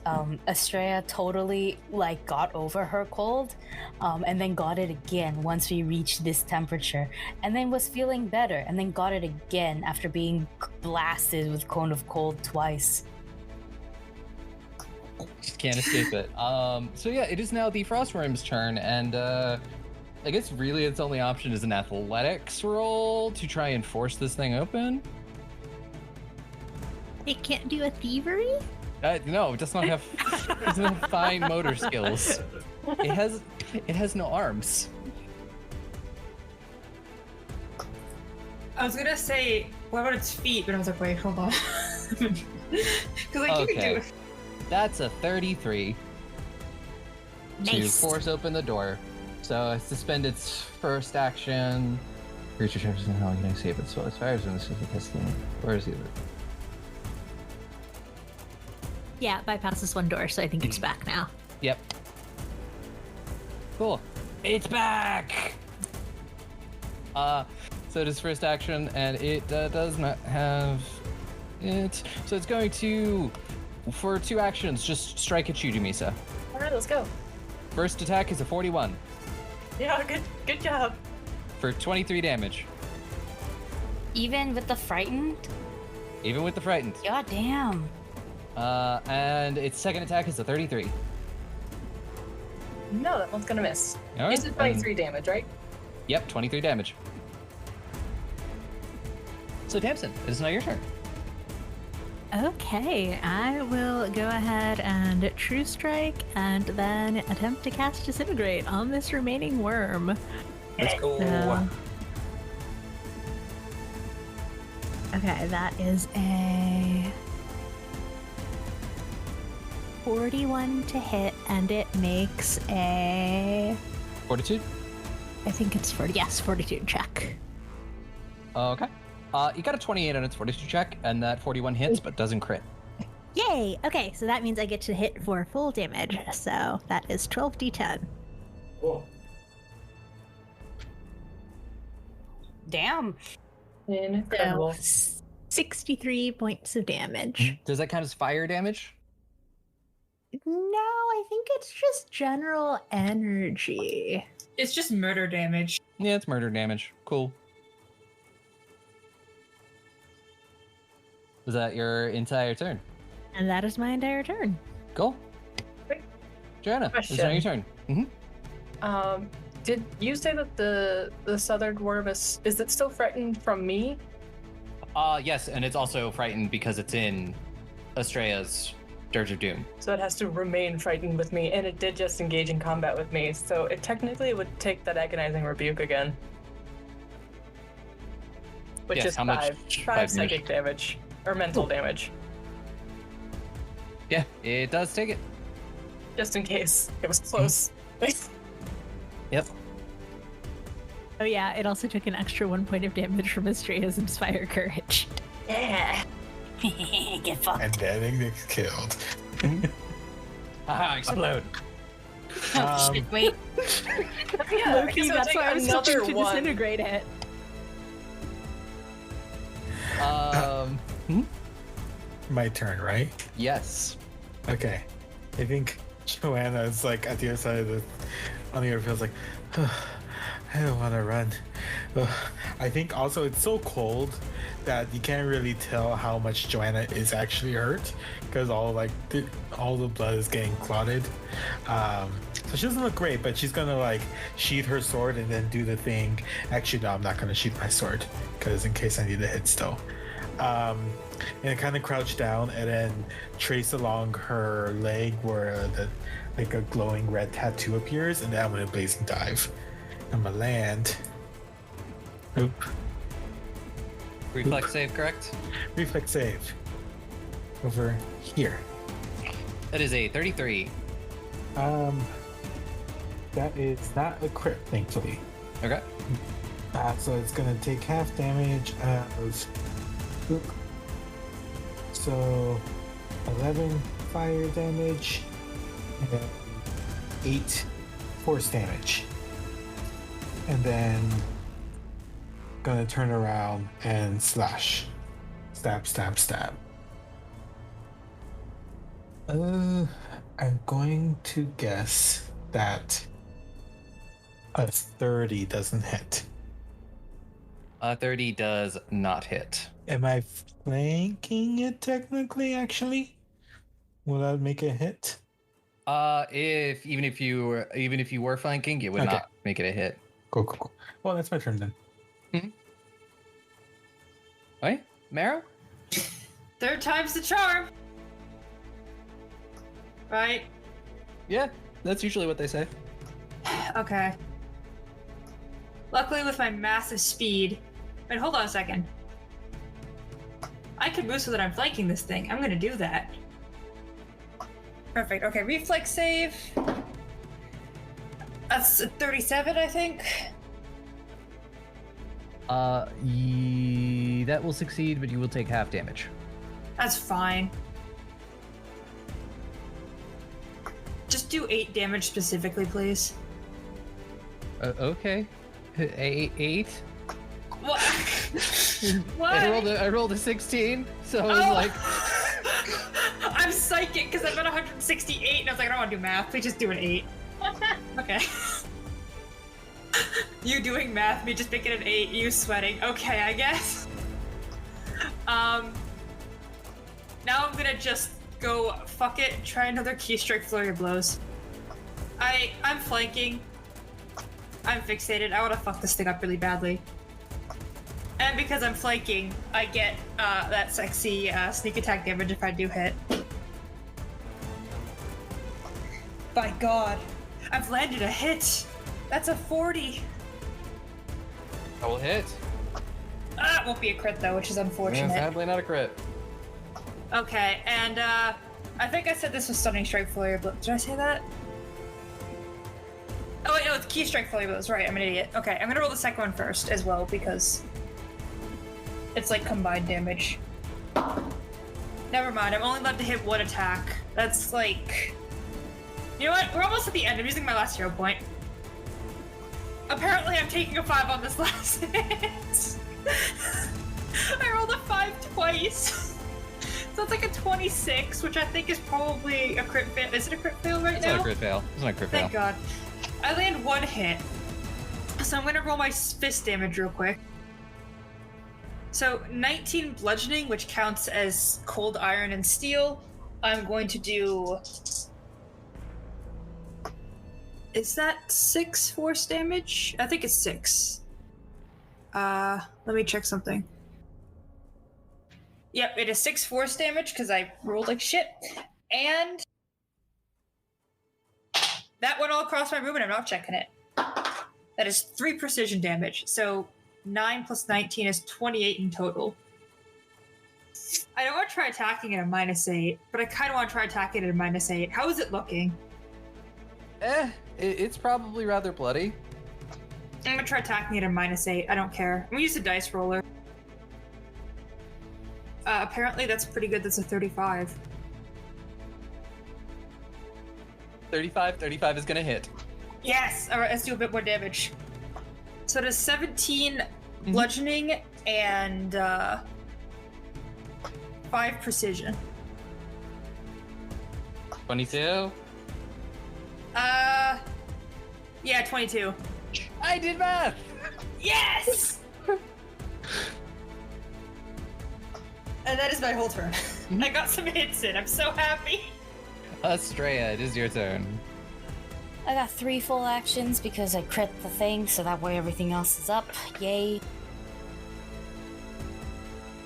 Estrella totally like got over her cold, and then got it again once we reached this temperature, and then was feeling better, and then got it again after being blasted with Cone of Cold twice. Just can't escape it. So yeah, it is now the Frostworm's turn, and I guess really its only option is an athletics roll to try and force this thing open. It can't do a thievery? No, it does not have, it doesn't have fine motor skills. It has no arms. I was gonna say, what about its feet? But I was like, wait, hold on. Because like you can do Okay. That's a 33 to Nice. force open the door. So I suspend its first action. Creature charges and how can I save it? So as far as when this is testing, where is the other? Yeah, it bypasses one door, so I think it's back now. Yep. Cool. It's back. So it is first action, and it does not have it. So it's going to, for 2 actions, just strike at you, Dumisa. All right, let's go. First attack is a 41 Yeah, good job. for 23 damage, Even with the frightened? even with the frightened. God damn. And its second attack is a 33. No, that one's gonna miss. All Is right, it 23 damage, right? Yep, 23 damage. So Tamsin, it is now your turn. Okay, I will go ahead and True Strike and then attempt to cast Disintegrate on this remaining worm. Let's go. So- Okay, that is a 41 to hit, and it makes a... Fortitude? I think it's 40. Yes, 42 check. Okay. You got a 28 on its fortitude check, and that 41 hits, but doesn't crit. Yay! Okay, so that means I get to hit for full damage. So that is 12d10. Damn. Incredible. So 63 points of damage. Does that count as fire damage? No, I think it's just general energy. It's just murder damage. Yeah, it's murder damage. Cool. Was that your entire turn? And that is my entire turn. Cool. Quick Joanna, it's now your turn. Did you say that the southern worm is it still frightened from me? Yes, and it's also frightened because it's in Estrella's Dirge of Doom. So it has to remain frightened with me, and it did just engage in combat with me, so it technically would take that agonizing rebuke again. Which Yes, is how much? 5 5 psychic damage. Or mental damage. Yeah, it does take it. Just in case. It was close. Yep. Oh yeah, it also took an extra 1 point of damage from Estrella's Inspire Courage. Yeah. Get fucked. And then it gets killed. Haha, explode. Oh, shit, wait. Yeah, Loki, that's why I was hoping another to one. disintegrate it. My turn, right? Yes. Okay. I think Joanna is like at the other side of the on the other field, like, I don't want to run. I think also it's so cold that you can't really tell how much Joanna is actually hurt because all the blood is getting clotted. So she doesn't look great, but she's gonna like sheath her sword and then do the thing. Actually, no, I'm not gonna sheath my sword because in case I need to hit still. And kind of crouch down and then trace along her leg where like a glowing red tattoo appears, and then I'm gonna blazing dive. I'm gonna land. Oop. Reflex save, correct? Reflex save. Over here. That is a 33. That is not a crit, thankfully. Okay. So it's gonna take half damage as. Oop. So 11 fire damage and 8 force damage. And then gonna turn around and slash. Stab, stab, stab. I'm going to guess that a 30 doesn't hit. 30 does not hit. Am I flanking it technically, actually? Will that make a hit? If even if you were flanking, it would Okay. not make it a hit. Cool. Well, that's my turn then. Right? Marrow? Third time's the charm. Right? Yeah, that's usually what they say. Okay. Luckily, with my massive speed. Wait, hold on a second. I can move so that I'm flanking this thing. I'm gonna do that. Perfect. Okay, reflex save. That's a 37, I think. That will succeed, but you will take half damage. That's fine. Just do 8 damage specifically, please. Okay. 8. What? What? I rolled a 16, so I was Oh. like, I'm psychic because I'm at 168 and I was like, I don't want to do math. Please just do an 8. Okay. You doing math, me just making an 8, you sweating. Okay, I guess. Now I'm gonna just go fuck it, try another keystrike flurry of blows. I'm flanking. I'm fixated. I want to fuck this thing up really badly. And because I'm flanking, I get that sexy sneak attack damage if I do hit. By God, I've landed a hit. That's a 40. I will hit. It won't be a crit though, which is Yeah, unfortunate. sadly not a crit. Okay, and I think I said this was Stunning Strike Flurry Blows. Did I say that? Oh wait, no, it's Key Strike Flurry Blows. Right, I'm an idiot. Okay, I'm gonna roll the second one first as well because it's like combined damage. Never mind, I'm only allowed to hit one attack. That's like... You know what? We're almost at the end. I'm using my last hero point. Apparently I'm taking a 5 on this last hit. I rolled a 5 twice. So it's like a 26, which I think is probably a crit fail. Is it a crit fail right It's now? not a crit fail. It's not a crit fail. Thank God. I land one hit. So I'm gonna roll my fist damage real quick. So 19 bludgeoning, which counts as cold iron and steel. I'm going to do... Is that 6 force damage? I think it's 6. Let me check something. Yep, it is 6 force damage because I rolled like shit. And that went all across my room and I'm not checking it. That is 3 precision damage. So 9 plus 19 is 28 in total. I don't want to try attacking at a -8, but I kind of want to try attacking at a -8. How is it looking? It's probably rather bloody. I'm gonna try attacking it at a -8. I don't care. I'm gonna use a dice roller. Apparently that's pretty good. That's a 35. 35 is gonna hit. Yes! Alright, let's do a bit more damage. So it is 17 bludgeoning and 5 precision. 22. Yeah, 22. I did math! Yes! And that is my whole turn. I got some hits in. I'm so happy. Estrella, it is your turn. I got 3 full actions because I crit the thing, so that way everything else is up. Yay.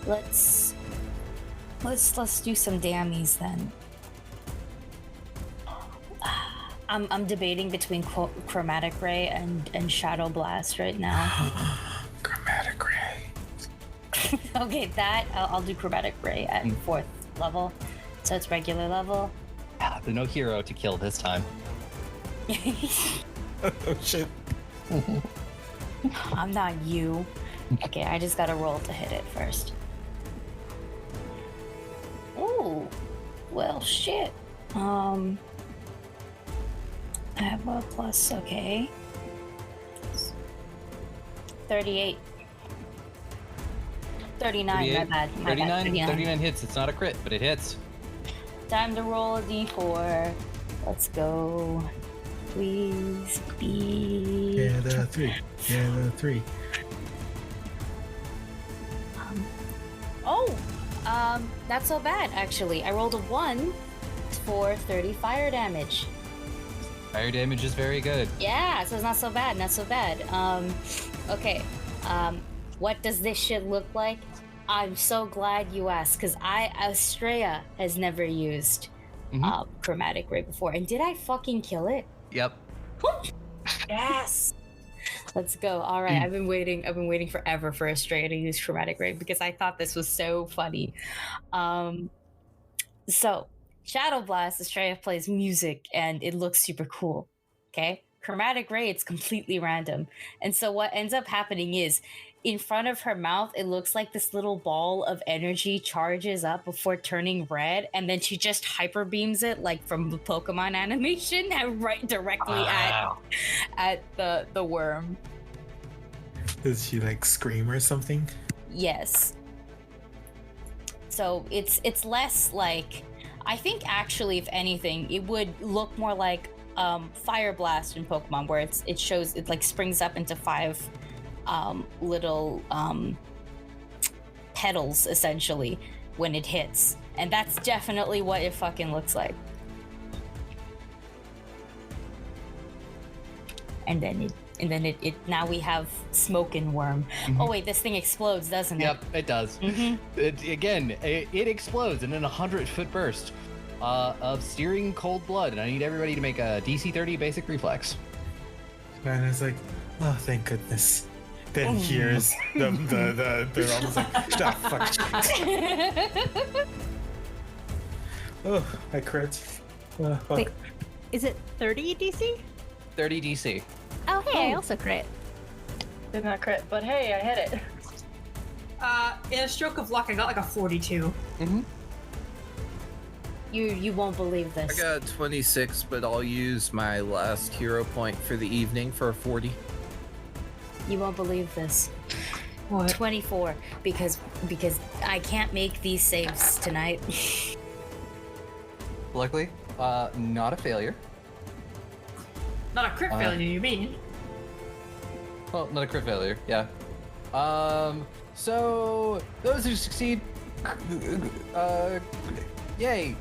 Let's do some dammies then. I'm debating between Chromatic Ray and Shadow Blast right now. Chromatic Ray. Okay, that I'll do Chromatic Ray at 4th level, so it's regular level. The no hero to kill this time. Oh shit. I'm not you. Okay, I just gotta roll to hit it first. Oh, well, shit. I have a plus, okay. 38. 39, my bad. 39 hits. It's not a crit, but it hits. Time to roll a d4. Let's go. Please be... Yeah, the 3. Yeah, the 3. Not so bad, actually. I rolled a 1 for 30 fire damage. Fire damage is very good. Yeah, so it's not so bad, not so bad. Okay. What does this shit look like? I'm so glad you asked, because Estrella has never used Chromatic Ray before. And did I fucking kill it? Yep. Yes! Let's go. All right, I've been waiting forever for Estrella to use Chromatic Ray because I thought this was so funny. So, Shadow Blast, Estrella plays music and it looks super cool. Okay? Chromatic Ray, it's completely random. And so what ends up happening is in front of her mouth, it looks like this little ball of energy charges up before turning red, and then she just hyper beams it like from the Pokemon animation and right directly at the worm. Does she like scream or something? Yes. So it's less like, I think actually, if anything, it would look more like Fire Blast in Pokemon, where it shows it like springs up into 5 little petals essentially when it hits, and that's definitely what it fucking looks like. And then and then it now we have smoke and worm. Oh wait, this thing explodes, doesn't it? Yep, it does. It explodes in a 100-foot burst of searing cold blood, and I need everybody to make a DC 30 basic reflex. And it's like, oh, thank goodness. Then here's they're almost like, ah, fuck. Oh, I crit. Fuck. Wait, is it 30 DC? 30 DC. Oh, hey, I also crit. Did not crit, but hey, I hit it. In a stroke of luck, I got like a 42. You won't believe I this. got a 26, but I'll use my last hero point for the evening for a 40. You won't believe this. What? 24 because I can't make these saves tonight. Luckily, not a failure. Not a crit failure, you mean? Well, not a crit failure, yeah. So those who succeed, yay.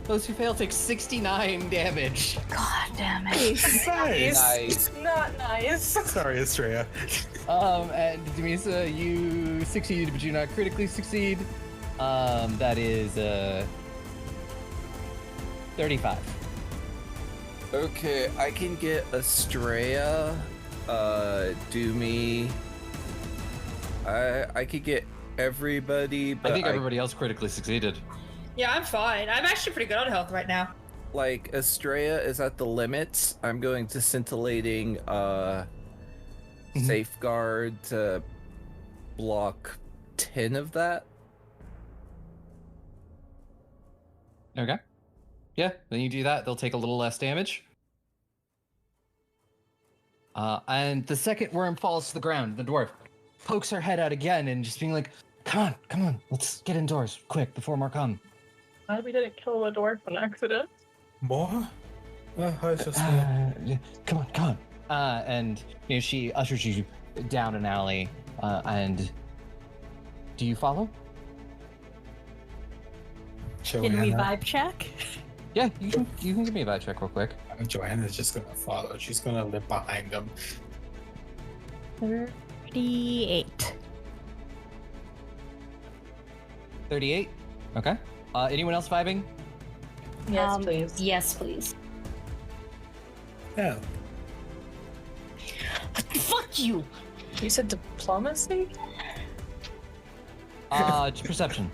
Those who fail take 69 damage. God damn it. Nice. Not nice. Sorry, Estrella. And Demisa, you succeed, but you not critically succeed. That is 35. Okay, I can get Estrella, Doomy. I could get everybody, but I think everybody else critically succeeded. Yeah, I'm fine. I'm actually pretty good on health right now. like Estrella is at the limits. I'm going to scintillating safeguard to block 10 of that. Okay. Yeah, then you do that. They'll take a little less damage. And the second worm falls to the ground. The dwarf pokes her head out again and just being like, come on, let's get indoors, quick, before more come. Glad we didn't kill the dwarf on accident. More? I was just Come on. And you know, she ushers you down an alley, and do you follow? Can we vibe check? Yeah, you can give me a vibe check real quick. Joanna's just gonna follow. She's gonna live behind them. 38. 38. Okay. Anyone else vibing? Yes, please. Yes, please. Yeah. Fuck you! You said diplomacy? Perception.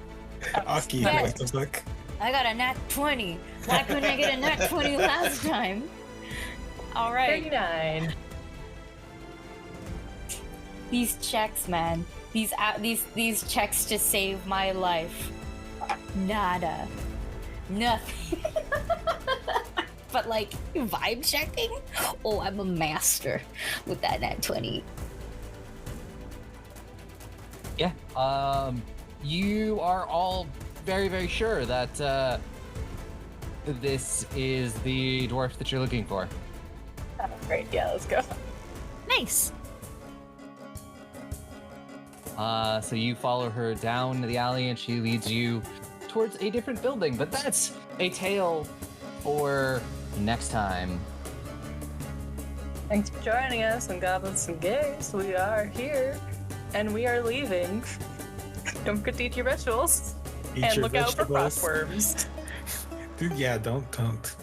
Aki, Yes. what the fuck? I got a nat 20. Why couldn't I get a nat 20 last time? All right. 39. These checks, man. These checks just save my life. Nada. Nothing. But like vibe checking? Oh, I'm a master with that nat 20. Yeah. You are all very, very sure that this is the dwarf that you're looking for. Oh, great. Yeah, let's go. Nice. So you follow her down the alley and she leads you towards a different building, but that's a tale for next time. Thanks for joining us on Goblins and Gays. We are here, and we are leaving. Don't forget to eat your vegetables, Eat and your look out for vegetables. frostworms. Dude, yeah, don't.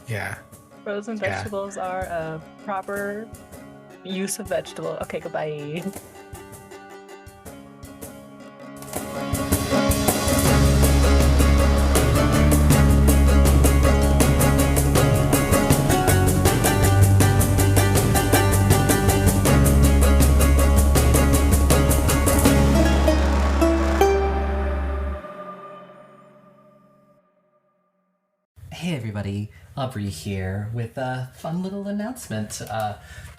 Yeah. Frozen Yeah. vegetables are a proper use of vegetable. Okay, goodbye. Hey everybody, Aubrey here with a fun little announcement.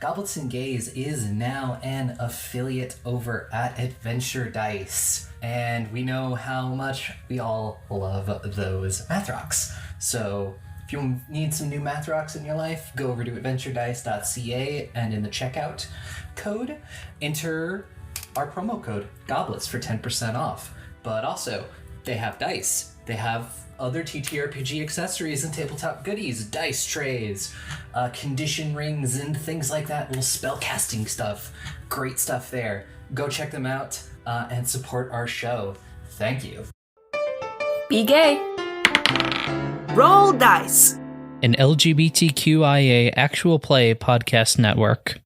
Goblets and Gays is now an affiliate over at Adventure Dice, and we know how much we all love those math rocks. So if you need some new math rocks in your life, go over to adventuredice.ca and in the checkout code, enter our promo code GOBLETS for 10% off. But also, They have dice. They have other TTRPG accessories and tabletop goodies, dice trays, condition rings, and things like that. Little spell casting stuff. Great stuff there. Go check them out and support our show. Thank you. Be gay. Roll dice. An LGBTQIA actual play podcast network.